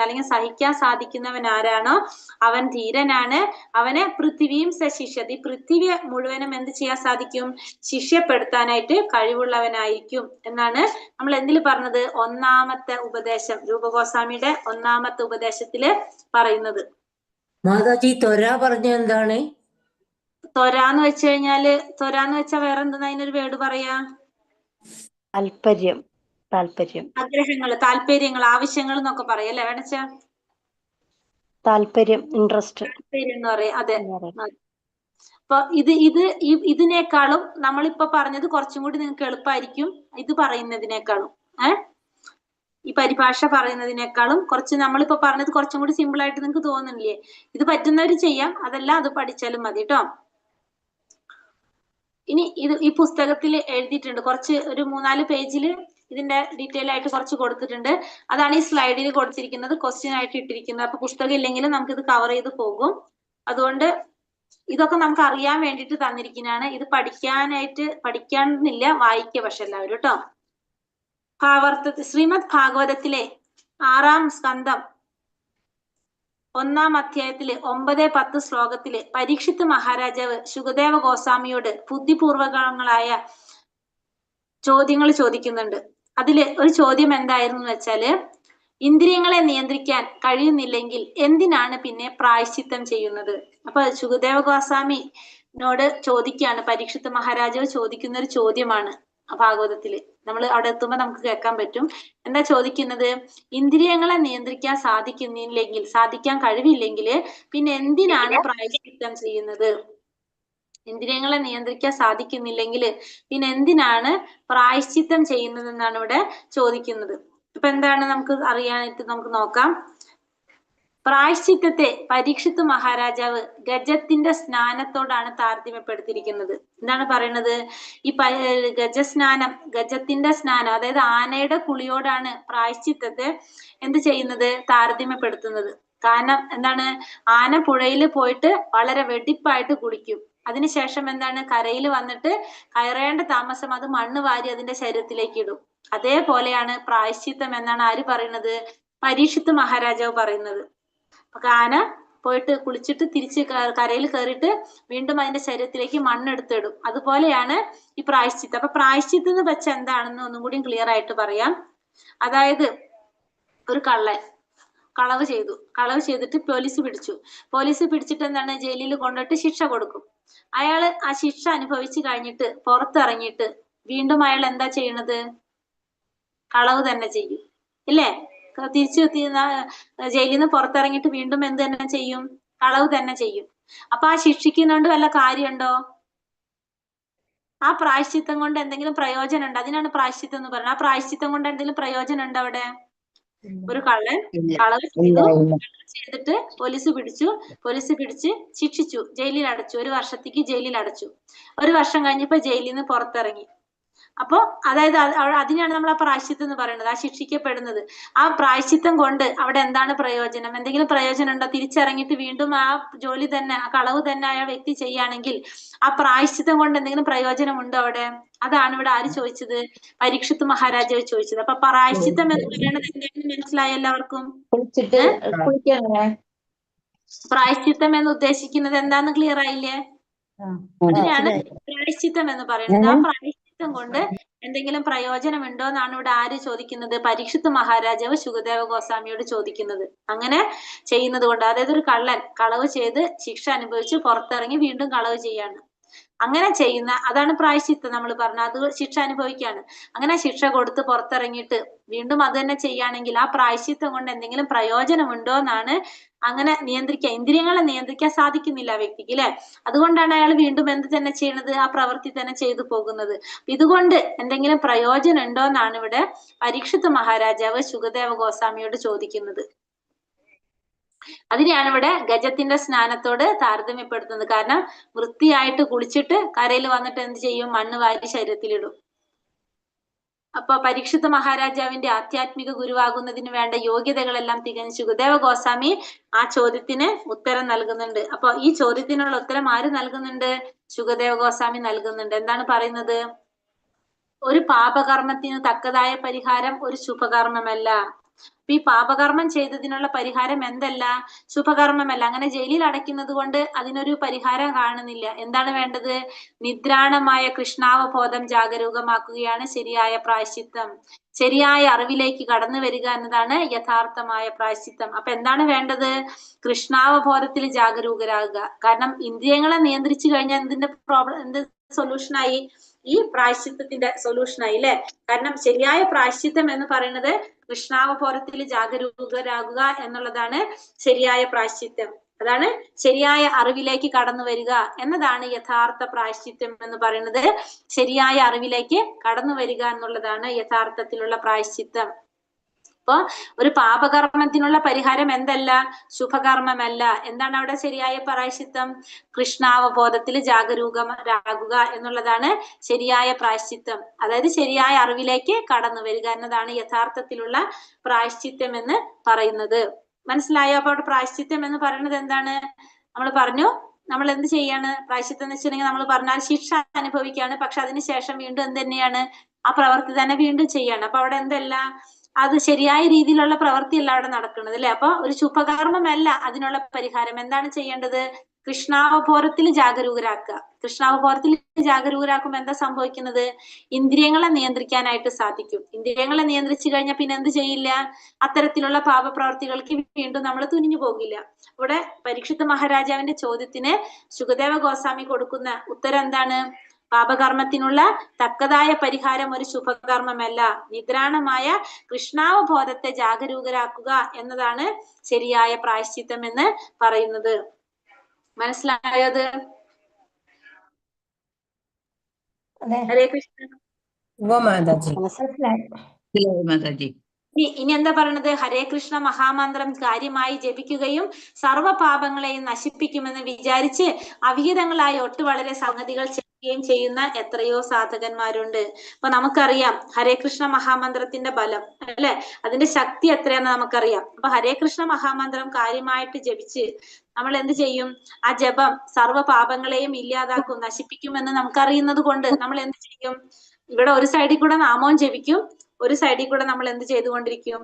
അല്ലെങ്കിൽ സഹിക്കാൻ സാധിക്കുന്നവൻ ആരാണോ അവൻ ധീരനാണ്. അവനെ പൃഥിവിയും സശിഷ്യതി, ഈ പൃഥിവി മുഴുവനും എന്ത് ചെയ്യാൻ സാധിക്കും? ശിഷ്യപ്പെടുത്താനായിട്ട് കഴിവുള്ളവനായിരിക്കും എന്നാണ് നമ്മൾ എന്തിൽ പറഞ്ഞത്? ഒന്നാമത്തെ ഉപദേശം, രൂപഗോസ്വാമിയുടെ ഒന്നാമത്തെ ഉപദേശത്തില് പറയുന്നത്. മാതാജി ത്വര പറഞ്ഞ എന്താണ്? ത്വരാന്ന് വെച്ച് കഴിഞ്ഞാല്, ത്വരാന്ന് വെച്ചാൽ വേറെ എന്തെന്നാ അതിനൊരു വേർഡ് പറയാ? താല്പര്യം, ആഗ്രഹങ്ങള്, താല്പര്യങ്ങൾ, ആവശ്യങ്ങൾ എന്നൊക്കെ പറയാം അല്ലെ വേണച്ച? താല്പര്യം, ഇൻട്രസ്റ്റ് എന്ന് പറയാം. അതെ. അപ്പൊ ഇതിനേക്കാളും നമ്മളിപ്പോ പറഞ്ഞത് കുറച്ചും കൂടി നിങ്ങൾക്ക് എളുപ്പമായിരിക്കും ഇത് പറയുന്നതിനേക്കാളും. ഈ പരിഭാഷ പറയുന്നതിനേക്കാളും നമ്മളിപ്പോ പറഞ്ഞത് കുറച്ചും കൂടി സിമ്പിൾ ആയിട്ട് നിങ്ങൾക്ക് തോന്നുന്നില്ലേ? ഇത് പറ്റുന്നവര് ചെയ്യാം, അതല്ല അത് പഠിച്ചാലും മതി കേട്ടോ. ഇനി ഈ പുസ്തകത്തിൽ എഴുതിയിട്ടുണ്ട്, ഒരു 3-4 പേജില് ഇതിന്റെ ഡീറ്റെയിൽ ആയിട്ട് കുറച്ച് കൊടുത്തിട്ടുണ്ട്. അതാണ് ഈ സ്ലൈഡിൽ കൊടുത്തിരിക്കുന്നത്, ക്വസ്റ്റ്യൻ ആയിട്ട് ഇട്ടിരിക്കുന്നത്. അപ്പൊ പുസ്തകം ഇല്ലെങ്കിലും നമുക്ക് ഇത് കവർ ചെയ്ത് പോകും. അതുകൊണ്ട് ഇതൊക്കെ നമുക്ക് അറിയാൻ വേണ്ടിയിട്ട് തന്നിരിക്കുന്നതാണ്. ഇത് പഠിക്കാനില്ല, വായിക്കുക പക്ഷെ എല്ലാവരും കേട്ടോ. ശ്രീമദ് ഭാഗവതത്തിലെ 6-ാം സ്കന്ധം 1-ാം അധ്യായത്തില് 9-10 ശ്ലോകത്തില് പരീക്ഷിത്ത് മഹാരാജാവ് ശുകദേവ ഗോസ്വാമിയോട് ബുദ്ധിപൂർവകങ്ങളായ ചോദ്യങ്ങൾ ചോദിക്കുന്നുണ്ട്. അതില് ഒരു ചോദ്യം എന്തായിരുന്നു വെച്ചാല്, ഇന്ദ്രിയങ്ങളെ നിയന്ത്രിക്കാൻ കഴിയുന്നില്ലെങ്കിൽ എന്തിനാണ് പിന്നെ പ്രായശ്ചിത്തം ചെയ്യുന്നത്? അപ്പൊ ശുകദേവ ഗോസ്വാമിനോട് ചോദിക്കുകയാണ്, പരീക്ഷിത്ത് മഹാരാജാവ് ചോദിക്കുന്ന ഒരു ചോദ്യമാണ് ഭാഗവതത്തില്. നമ്മൾ അവിടെ എത്തുമ്പോ നമുക്ക് കേൾക്കാൻ പറ്റും. എന്താ ചോദിക്കുന്നത്? ഇന്ദ്രിയങ്ങളെ നിയന്ത്രിക്കാൻ സാധിക്കാൻ കഴിവില്ലെങ്കിൽ പിന്നെ എന്തിനാണ് പ്രായശ്ചിത്തം ചെയ്യുന്നത്? ഇന്ദ്രിയങ്ങളെ നിയന്ത്രിക്കാൻ സാധിക്കുന്നില്ലെങ്കിൽ പിന്നെ എന്തിനാണ് പ്രായശ്ചിത്തം ചെയ്യുന്നത് എന്നാണ് ഇവിടെ ചോദിക്കുന്നത്. അപ്പൊ എന്താണ് നമുക്ക് അറിയാനായിട്ട് നമുക്ക് നോക്കാം. പ്രായശ്ചിത്തത്തെ പരീക്ഷിത്ത് മഹാരാജാവ് ഗജത്തിന്റെ സ്നാനത്തോടാണ് താരതമ്യപ്പെടുത്തിയിരിക്കുന്നത്. എന്താണ് പറയുന്നത്? ഈ ഗജസ്നാനം, ഗജത്തിന്റെ സ്നാനം, അതായത് ആനയുടെ കുളിയോടാണ് പ്രായശ്ചിത്തത്തെ എന്ത് ചെയ്യുന്നത്? താരതമ്യപ്പെടുത്തുന്നത്. കാരണം എന്താണ്? ആന പുഴയിൽ പോയിട്ട് വളരെ വെടിപ്പായിട്ട് കുളിക്കും. അതിനുശേഷം എന്താണ്? കരയിൽ വന്നിട്ട് കയറേണ്ട താമസം അത് മണ്ണ് വാരി അതിന്റെ ശരീരത്തിലേക്ക് ഇടും. അതേപോലെയാണ് പ്രായശ്ചിത്തം എന്നാണ് ആര് പറയുന്നത്? പരീക്ഷിത്ത് മഹാരാജാവ് പറയുന്നത്. ആന പോയിട്ട് കുളിച്ചിട്ട് തിരിച്ച് കരയിൽ കയറിയിട്ട് വീണ്ടും അതിന്റെ ശരീരത്തിലേക്ക് മണ്ണെടുത്തിടും. അതുപോലെയാണ് ഈ പ്രായശ്ചിത്തം. അപ്പൊ പ്രായശ്ചിത്തം എന്ന് വെച്ചാൽ എന്താണെന്ന് ഒന്നും കൂടി ക്ലിയർ ആയിട്ട് പറയാം. അതായത് ഒരു കള്ളൻ കളവ് ചെയ്തു, കളവ് ചെയ്തിട്ട് പോലീസ് പിടിച്ചു. പോലീസ് പിടിച്ചിട്ട് എന്താണ്? ജയിലിൽ കൊണ്ടിട്ട് ശിക്ഷ കൊടുക്കും. അയാള് ആ ശിക്ഷ അനുഭവിച്ചു കഴിഞ്ഞിട്ട് പുറത്തിറങ്ങിയിട്ട് വീണ്ടും അയാൾ എന്താ ചെയ്യണത്? കളവ് തന്നെ ചെയ്യും, ഇല്ലേ? തിരിച്ചു ജയിലിൽ നിന്ന് പുറത്തിറങ്ങിയിട്ട് വീണ്ടും എന്ത് തന്നെ ചെയ്യും? കളവ് തന്നെ ചെയ്യും. അപ്പൊ ആ ശിക്ഷിക്കുന്നോണ്ട് വല്ല കാര്യമുണ്ടോ? ആ പ്രായശ്ചിത്തം കൊണ്ട് എന്തെങ്കിലും പ്രയോജനം ഉണ്ടോ? അതിനാണ് പ്രായശ്ചിത്തം എന്ന് പറയുന്നത്. ആ പ്രായശ്ചിത്തം കൊണ്ട് എന്തെങ്കിലും പ്രയോജനം ഉണ്ടോ അവിടെ? ഒരു കള്ളൻ കളവ് ചെയ്തിട്ട് പോലീസ് പിടിച്ചു, പോലീസ് പിടിച്ച് ശിക്ഷിച്ചു, ജയിലിൽ അടച്ചു, 1 വർഷത്തേക്ക് ജയിലിൽ അടച്ചു. 1 വർഷം കഴിഞ്ഞപ്പോ ജയിലിൽ നിന്ന് പുറത്തിറങ്ങി. അപ്പോ അതായത് അതിനാണ് നമ്മൾ ആ പ്രായശ്ചിത്തം എന്ന് പറയുന്നത്, ആ ശിക്ഷിക്കപ്പെടുന്നത്. ആ പ്രായശ്ചിത്തം കൊണ്ട് അവിടെ എന്താണ് പ്രയോജനം? എന്തെങ്കിലും പ്രയോജനം ഉണ്ടോ? തിരിച്ചിറങ്ങിയിട്ട് വീണ്ടും ആ ജോലി തന്നെ, ആ കളവ് തന്നെ ആ വ്യക്തി ചെയ്യുകയാണെങ്കിൽ ആ പ്രായശ്ചിത്തം കൊണ്ട് എന്തെങ്കിലും പ്രയോജനം ഉണ്ടോ അവിടെ? അതാണ് ഇവിടെ ആര് ചോദിച്ചത്? പരീക്ഷിത്ത് മഹാരാജാവ് ചോദിച്ചത്. അപ്പൊ പ്രായശ്ചിത്തം എന്ന് പറയുന്നത് എന്താണെന്ന് മനസ്സിലായ എല്ലാവർക്കും? പ്രായശ്ചിത്തം എന്ന് ഉദ്ദേശിക്കുന്നത് എന്താന്ന് ക്ലിയർ ആയില്ലേ? അതിനാണ് പ്രായശ്ചിത്തം എന്ന് പറയുന്നത്. ആ പ്രായശ്ചിത്തം കൊണ്ട് എന്തെങ്കിലും പ്രയോജനം ഉണ്ടോ എന്നാണ് ഇവിടെ ആര് ചോദിക്കുന്നത്? പരീക്ഷിത്ത് മഹാരാജാവ് ശുകദേവ ഗോസ്വാമിയോട് ചോദിക്കുന്നത്. അങ്ങനെ ചെയ്യുന്നത് കൊണ്ട്, അതായത് ഒരു കള്ളൻ കളവ് ചെയ്ത് ശിക്ഷ അനുഭവിച്ച് പുറത്തിറങ്ങി വീണ്ടും കളവ് ചെയ്യാണ്, അങ്ങനെ ചെയ്യുന്ന അതാണ് പ്രായശ്ചിത്തം. നമ്മൾ പറഞ്ഞ അത് ശിക്ഷ അനുഭവിക്കാണ്. അങ്ങനെ ശിക്ഷ കൊടുത്ത് പുറത്തിറങ്ങിയിട്ട് വീണ്ടും അത് തന്നെ ചെയ്യുകയാണെങ്കിൽ ആ പ്രായശ്ചിത്തം കൊണ്ട് എന്തെങ്കിലും പ്രയോജനമുണ്ടോ എന്നാണ്. അങ്ങനെ ഇന്ദ്രിയങ്ങളെ നിയന്ത്രിക്കാൻ സാധിക്കുന്നില്ല ആ വ്യക്തിക്ക്, അല്ലെ? അതുകൊണ്ടാണ് അയാൾ വീണ്ടും എന്ത് തന്നെ ചെയ്യണത്? ആ പ്രവൃത്തി തന്നെ ചെയ്തു പോകുന്നത്. ഇതുകൊണ്ട് എന്തെങ്കിലും പ്രയോജനം ഉണ്ടോ എന്നാണ് ഇവിടെ പരീക്ഷിത്ത് മഹാരാജാവ് ശുകദേവ ഗോസ്വാമിയോട് ചോദിക്കുന്നത്. അതിനെയാണ് ഇവിടെ ഗജത്തിന്റെ സ്നാനത്തോട് താരതമ്യപ്പെടുത്തുന്നത്. കാരണം വൃത്തിയായിട്ട് കുളിച്ചിട്ട് കരയിൽ വന്നിട്ട് എന്ത് ചെയ്യും? മണ്ണ് വാരി ശരീരത്തിലിടും. അപ്പൊ പരീക്ഷിത്ത് മഹാരാജാവിന്റെ ആധ്യാത്മിക ഗുരുവാകുന്നതിന് വേണ്ട യോഗ്യതകളെല്ലാം തികഞ്ഞ ശുകദേവ ഗോസ്വാമി ആ ചോദ്യത്തിന് ഉത്തരം നൽകുന്നുണ്ട്. അപ്പൊ ഈ ചോദ്യത്തിനുള്ള ഉത്തരം ആര് നൽകുന്നുണ്ട്? ശുകദേവ ഗോസ്വാമി നൽകുന്നുണ്ട്. എന്താണ് പറയുന്നത്? ഒരു പാപകർമ്മത്തിന് തക്കതായ പരിഹാരം ഒരു ശുഭകർമ്മമല്ല. ഈ പാപകർമ്മം ചെയ്തതിനുള്ള പരിഹാരം എന്തല്ല? ശുഭകർമ്മമല്ല. അങ്ങനെ ജയിലിൽ അടയ്ക്കുന്നത് കൊണ്ട് അതിനൊരു പരിഹാരം കാണുന്നില്ല. എന്താണ് വേണ്ടത്? നിദ്രാണമായ കൃഷ്ണാവബോധം ജാഗരൂകമാക്കുകയാണ് ശരിയായ പ്രായശ്ചിത്തം. ശരിയായ അറിവിലേക്ക് കടന്നു വരിക എന്നതാണ് യഥാർത്ഥമായ പ്രായശ്ചിത്തം. അപ്പൊ എന്താണ് വേണ്ടത്? കൃഷ്ണാവബോധത്തിൽ ജാഗരൂകരാകുക. കാരണം ഇന്ദ്രിയങ്ങളെ നിയന്ത്രിച്ചു കഴിഞ്ഞാൽ എന്ത് സൊല്യൂഷനായി? ഈ പ്രായശ്ചിത്തത്തിന്റെ സൊല്യൂഷനായി, അല്ലെ? കാരണം ശരിയായ പ്രായശ്ചിത്തം എന്ന് പറയുന്നത് കൃഷ്ണാവബോധത്തിൽ ജാഗരൂകരാകുക എന്നുള്ളതാണ് ശരിയായ പ്രായശ്ചിത്തം. അതാണ് ശരിയായ അറിവിലേക്ക് കടന്നു വരിക എന്നതാണ് യഥാർത്ഥ പ്രായശ്ചിത്തം എന്ന് പറയുന്നത്. ശരിയായ അറിവിലേക്ക് കടന്നു വരിക എന്നുള്ളതാണ് യഥാർത്ഥത്തിലുള്ള പ്രായശ്ചിത്തം. അപ്പൊ ഒരു പാപകർമ്മത്തിനുള്ള പരിഹാരം എന്തല്ല? ശുഭകർമ്മമല്ല. എന്താണ് അവിടെ ശരിയായ പ്രായശ്ചിത്തം? കൃഷ്ണാവബോധത്തിൽ ജാഗരൂകരാകുക എന്നുള്ളതാണ് ശരിയായ പ്രായശ്ചിത്തം. അതായത് ശരിയായ അറിവിലേക്ക് കടന്നു വരിക എന്നതാണ് യഥാർത്ഥത്തിലുള്ള പ്രായശ്ചിത്തം എന്ന് പറയുന്നത്. മനസ്സിലായോ? അപ്പൊ അവിടെ പ്രായശ്ചിത്തം എന്ന് പറയുന്നത് എന്താണ്? നമ്മൾ പറഞ്ഞു, നമ്മൾ എന്ത് ചെയ്യാണ്? പ്രായശ്ചിത്തം എന്ന് വെച്ചിട്ടുണ്ടെങ്കിൽ നമ്മൾ പറഞ്ഞാൽ ശിക്ഷ അനുഭവിക്കുകയാണ്. പക്ഷെ അതിനുശേഷം വീണ്ടും എന്ത് തന്നെയാണ്? ആ പ്രവൃത്തി തന്നെ വീണ്ടും ചെയ്യാണ്. അപ്പൊ അവിടെ എന്തല്ല? അത് ശരിയായ രീതിയിലുള്ള പ്രവൃത്തിയല്ല അവിടെ നടക്കുന്നത്, അല്ലെ? അപ്പൊ ഒരു ശുഭകർമ്മമല്ല അതിനുള്ള പരിഹാരം. എന്താണ് ചെയ്യേണ്ടത്? കൃഷ്ണാവബോധത്തിൽ ജാഗരൂകരാക്കുക. കൃഷ്ണാവബോധത്തിൽ ജാഗരൂകരാക്കുമ്പോൾ എന്താ സംഭവിക്കുന്നത്? ഇന്ദ്രിയങ്ങളെ നിയന്ത്രിക്കാനായിട്ട് സാധിക്കും. ഇന്ദ്രിയങ്ങളെ നിയന്ത്രിച്ചു കഴിഞ്ഞാൽ പിന്നെ എന്ത് ചെയ്യില്ല? അത്തരത്തിലുള്ള പാപപ്രവർത്തികൾക്ക് വീണ്ടും നമ്മൾ തുനിഞ്ഞു പോകില്ല. ഇവിടെ പരീക്ഷിത്ത് മഹാരാജാവിന്റെ ചോദ്യത്തിന് ശുകദേവ ഗോസ്വാമി കൊടുക്കുന്ന ഉത്തരം എന്താണ്? പാപകർമ്മത്തിനുള്ള തക്കതായ പരിഹാരം ഒരു ശുഭകർമ്മമല്ല. നിദ്രാണമായ കൃഷ്ണാവബോധത്തെ ജാഗരൂകരാക്കുക എന്നതാണ് ശരിയായ പ്രായശ്ചിത്തം എന്ന് പറയുന്നത്. മനസ്സിലായത്? ഹരേ കൃഷ്ണ. മാതാജി. മാതാജി. ഇനി എന്താ പറയണത്? ഹരേ കൃഷ്ണ മഹാമന്ത്രം കാര്യമായി ജപിക്കുകയും സർവ്വ പാപങ്ങളെയും നശിപ്പിക്കുമെന്ന് വിചാരിച്ച് അവിഹിതങ്ങളായ ഒട്ടു വളരെ സംഗതികൾ ചെയ്യുകയും ചെയ്യുന്ന എത്രയോ സാധകന്മാരുണ്ട്. അപ്പൊ നമുക്കറിയാം ഹരേ കൃഷ്ണ മഹാമന്ത്രത്തിന്റെ ബലം അല്ലെ, അതിന്റെ ശക്തി എത്രയാന്ന് നമുക്കറിയാം. അപ്പൊ ഹരേ കൃഷ്ണ മഹാമന്ത്രം കാര്യമായിട്ട് ജപിച്ച് നമ്മൾ എന്ത് ചെയ്യും? ആ ജപം സർവ്വ പാപങ്ങളെയും ഇല്ലാതാക്കും, നശിപ്പിക്കുമെന്ന് നമുക്കറിയുന്നത് കൊണ്ട് നമ്മൾ എന്ത് ചെയ്യും? ഇവിടെ ഒരു സൈഡിൽ കൂടെ നാമവും ജപിക്കും, ഒരു സൈഡിൽ കൂടെ നമ്മൾ എന്ത് ചെയ്തുകൊണ്ടിരിക്കും?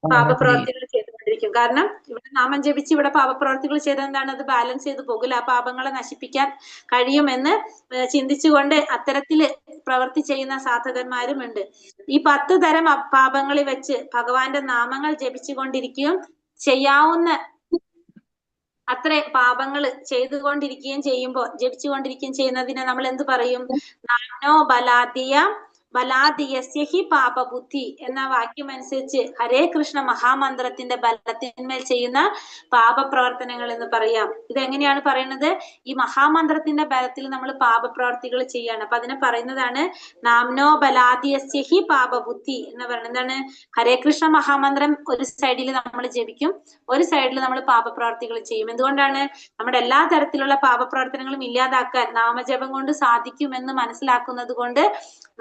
പാപപ്രവർത്തികൾ ചെയ്തുകൊണ്ടിരിക്കും. കാരണം ഇവിടെ നാമം ജപിച്ച് ഇവിടെ പാപപ്രവർത്തികൾ ചെയ്ത് എന്താണ്? അത് ബാലൻസ് ചെയ്ത് പോകില്ല. ആ പാപങ്ങളെ നശിപ്പിക്കാൻ കഴിയുമെന്ന് ചിന്തിച്ചുകൊണ്ട് അത്തരത്തില് പ്രവൃത്തി ചെയ്യുന്ന സാധകന്മാരും ഉണ്ട്. ഈ 10 തരം പാപങ്ങളിൽ വെച്ച് ഭഗവാന്റെ നാമങ്ങൾ ജപിച്ചുകൊണ്ടിരിക്കുകയും ചെയ്യാവുന്ന അത്ര പാപങ്ങൾ ചെയ്തുകൊണ്ടിരിക്കുകയും ചെയ്യുമ്പോൾ ജപിച്ചുകൊണ്ടിരിക്കുകയും ചെയ്യുന്നതിനെ നമ്മൾ എന്ത് പറയും? നാനോ ബലാദിയസ്യ ഹി പാപബുദ്ധി എന്ന വാക്യം അനുസരിച്ച് ഹരേ കൃഷ്ണ മഹാമന്ത്രത്തിന്റെ ബലത്തിന്മേൽ ചെയ്യുന്ന പാപപ്രവർത്തനങ്ങൾ എന്ന് പറയാം. ഇതെങ്ങനെയാണ് പറയുന്നത്? ഈ മഹാമന്ത്രത്തിന്റെ ബലത്തിൽ നമ്മൾ പാപപ്രവർത്തികൾ ചെയ്യാണ്. അപ്പൊ അതിനെ പറയുന്നതാണ് നാംനോ ബലാദിയസ്യ ഹി പാപബുദ്ധി എന്ന് പറയുന്നത്. എന്താണ്? ഹരേ കൃഷ്ണ മഹാമന്ത്രം ഒരു സൈഡിൽ നമ്മൾ ജപിക്കും, ഒരു സൈഡിൽ നമ്മൾ പാപപ്രവർത്തികൾ ചെയ്യും. എന്തുകൊണ്ടാണ്? നമ്മുടെ എല്ലാ തരത്തിലുള്ള പാപപ്രവർത്തനങ്ങളും ഇല്ലാതാക്കാൻ നാമജപം കൊണ്ട് സാധിക്കുമെന്ന് മനസ്സിലാക്കുന്നത് കൊണ്ട്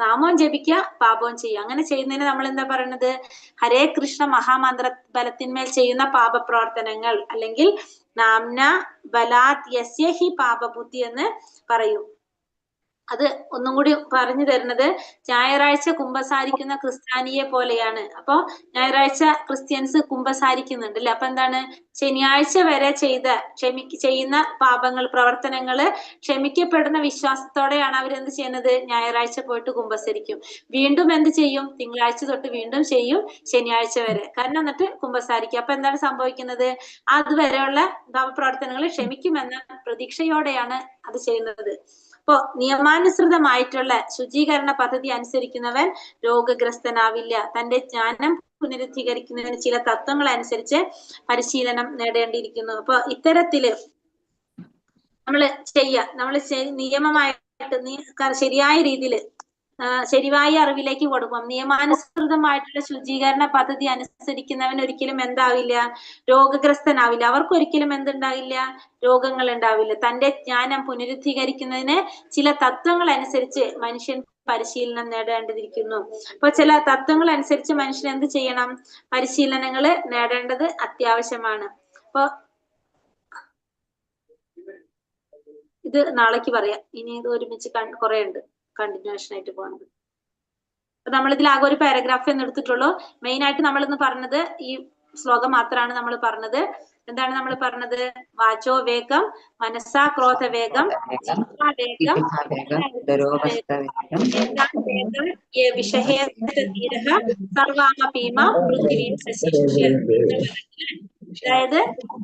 നാമവും ജപിക്കുക, പാപവും ചെയ്യുക. അങ്ങനെ ചെയ്യുന്നതിന് നമ്മൾ എന്താ പറയുന്നത്? ഹരേ കൃഷ്ണ മഹാമന്ത്ര ബലത്തിന്മേൽ ചെയ്യുന്ന പാപപ്രവർത്തനങ്ങൾ അല്ലെങ്കിൽ നാംന ബലാത് യസ്യ ഹി പാപബുദ്ധി എന്ന് പറയും. അത് ഒന്നും കൂടി പറഞ്ഞു തരുന്നത് ഞായറാഴ്ച കുമ്പസാരിക്കുന്ന ക്രിസ്ത്യാനിയെ പോലെയാണ്. അപ്പൊ ഞായറാഴ്ച ക്രിസ്ത്യൻസ് കുമ്പസാരിക്കുന്നുണ്ട് അല്ലെ? അപ്പൊ എന്താണ്? ശനിയാഴ്ച വരെ ചെയ്യുന്ന പാപങ്ങൾ പ്രവർത്തനങ്ങള് ക്ഷമിക്കപ്പെടുന്ന വിശ്വാസത്തോടെയാണ് അവരെന്ത് ചെയ്യുന്നത്? ഞായറാഴ്ച പോയിട്ട് കുമ്പസരിക്കും. വീണ്ടും എന്ത് ചെയ്യും? തിങ്കളാഴ്ച തൊട്ട് വീണ്ടും ചെയ്യും, ശനിയാഴ്ച വരെ. കാരണം എന്നിട്ട് കുമ്പസാരിക്കും. അപ്പൊ എന്താണ് സംഭവിക്കുന്നത്? അതുവരെയുള്ള പാപപ്രവർത്തനങ്ങൾ ക്ഷമിക്കുമെന്ന പ്രതീക്ഷയോടെയാണ് അത് ചെയ്യുന്നത്. അപ്പോ നിയമാനുസൃതമായിട്ടുള്ള ശുചീകരണ പദ്ധതി അനുസരിക്കുന്നവൻ രോഗഗ്രസ്തനാവില്ല. തന്റെ ജ്ഞാനം പുനരുദ്ധീകരിക്കുന്നതിന് ചില തത്വങ്ങൾ അനുസരിച്ച് പരിശീലനം നേടേണ്ടിയിരിക്കുന്നു. അപ്പൊ ഇത്തരത്തില് നമ്മള് നിയമമായിട്ട് ശരിയായ രീതിയിൽ ശരിയായ അറിവിലേക്ക് കൊടുക്കും. നിയമാനുസൃതമായിട്ടുള്ള ശുചീകരണ പദ്ധതി അനുസരിക്കുന്നവൻ ഒരിക്കലും എന്താവില്ല? രോഗഗ്രസ്തനാവില്ല. അവർക്കൊരിക്കലും എന്തുണ്ടാവില്ല? രോഗങ്ങൾ ഉണ്ടാവില്ല. തന്റെ ജ്ഞാനം പുനരുദ്ധീകരിക്കുന്നതിന് ചില തത്വങ്ങൾ അനുസരിച്ച് മനുഷ്യൻ പരിശീലനം നേടേണ്ടതിരിക്കുന്നു. അപ്പൊ ചില തത്വങ്ങൾ അനുസരിച്ച് മനുഷ്യൻ എന്ത് ചെയ്യണം? പരിശീലനങ്ങൾ നേടേണ്ടത് അത്യാവശ്യമാണ്. അപ്പൊ ഇത് നാളേക്ക് പറയാം. ഇനി ഇത് ഒരുമിച്ച് കുറെ ഉണ്ട് കണ്ടിന്യൂഷൻ ആയിട്ട് പോകുന്നത്. അപ്പൊ നമ്മളിതിൽ ആകെ ഒരു പാരഗ്രാഫ് എന്ന് എടുത്തിട്ടുള്ളൂ. മെയിൻ ആയിട്ട് നമ്മളിന്ന് പറഞ്ഞത് ഈ ശ്ലോകം മാത്രമാണ് നമ്മൾ പറഞ്ഞത്. എന്താണ് നമ്മൾ പറഞ്ഞത്? വാചോ വേഗം, മനസാ ക്രോധ വേഗം, വേഗം, അതായത്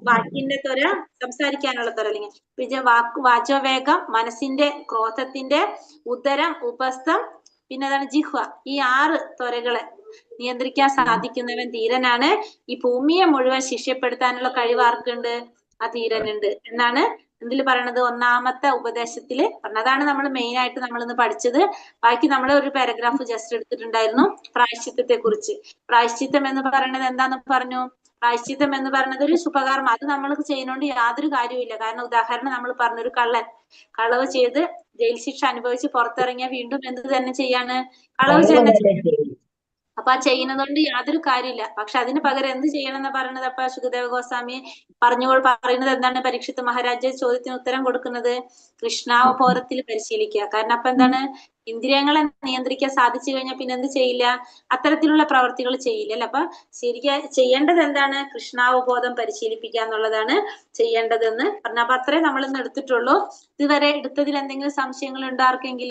വാക്കിന്റെ ത്വര, സംസാരിക്കാനുള്ള ത്വര, അല്ലെങ്കിൽ വാചോ വേഗം, മനസ്സിന്റെ ക്രോധത്തിന്റെ, ഉദരം ഉപസ്ഥം, പിന്നെ അതാണ് ജിഹ്വ. ഈ 6 ത്വരകളെ നിയന്ത്രിക്കാൻ സാധിക്കുന്നവൻ ധീരനാണ്. ഈ ഭൂമിയെ മുഴുവൻ ശിഷ്യപ്പെടുത്താനുള്ള കഴിവ് ആർക്കുണ്ട്? ആ ധീരനുണ്ട് എന്നാണ് എന്തിൽ പറയണത്? 1ാമത്തെ ഉപദേശത്തില് പറഞ്ഞതാണ്. നമ്മൾ മെയിൻ ആയിട്ട് നമ്മൾ ഇന്ന് പഠിച്ചത്. ബാക്കി നമ്മൾ ഒരു പാരഗ്രാഫ് ജസ്റ്റ് എടുത്തിട്ടുണ്ടായിരുന്നു പ്രായശ്ചിത്തത്തെ കുറിച്ച്. പ്രായശ്ചിത്തം എന്ന് പറയുന്നത് എന്താന്ന് പറഞ്ഞു? പ്രായശ്ചിത്തം എന്ന് പറയുന്നത് ഒരു ശുഭകർമ്മ. അത് നമ്മൾ ചെയ്യുന്നോണ്ട് യാതൊരു കാര്യവുമില്ല. കാരണം ഉദാഹരണം നമ്മൾ പറഞ്ഞൊരു കള്ളൻ കളവ് ചെയ്ത് ജയിൽ ശിക്ഷ അനുഭവിച്ച് പുറത്തിറങ്ങിയ വീണ്ടും എന്ത് തന്നെ ചെയ്യാണ്? കളവ് തന്നെ. അപ്പൊ ആ ചെയ്യുന്നതുകൊണ്ട് യാതൊരു കാര്യമില്ല. പക്ഷെ അതിന് പകരം എന്ത് ചെയ്യണം എന്ന് പറയുന്നത്? അപ്പൊ ശുകദേവ ഗോസ്വാമി പറയുന്നത് എന്താണ്? പരീക്ഷിത് മഹാരാജ ചോദ്യത്തിന് ഉത്തരം കൊടുക്കുന്നത് കൃഷ്ണാവബോധത്തിൽ പരിശീലിക്കുക. കാരണം അപ്പൊ എന്താണ്? ഇന്ദ്രിയങ്ങളെ നിയന്ത്രിക്കാൻ സാധിച്ചു കഴിഞ്ഞാൽ പിന്നെ എന്ത് ചെയ്യില്ല? അത്തരത്തിലുള്ള പ്രവർത്തികൾ ചെയ്യില്ല അല്ലെ? അപ്പൊ ശരിക്കും ചെയ്യേണ്ടത് എന്താണ്? കൃഷ്ണാവബോധം പരിശീലിപ്പിക്കുക എന്നുള്ളതാണ് ചെയ്യേണ്ടതെന്ന് പറഞ്ഞു. അപ്പൊ അത്രേ നമ്മൾ ഇന്ന് എടുത്തിട്ടുള്ളൂ. ഇതുവരെ എടുത്തതിൽ എന്തെങ്കിലും സംശയങ്ങൾ ഉണ്ടോ ആർക്കെങ്കിലും?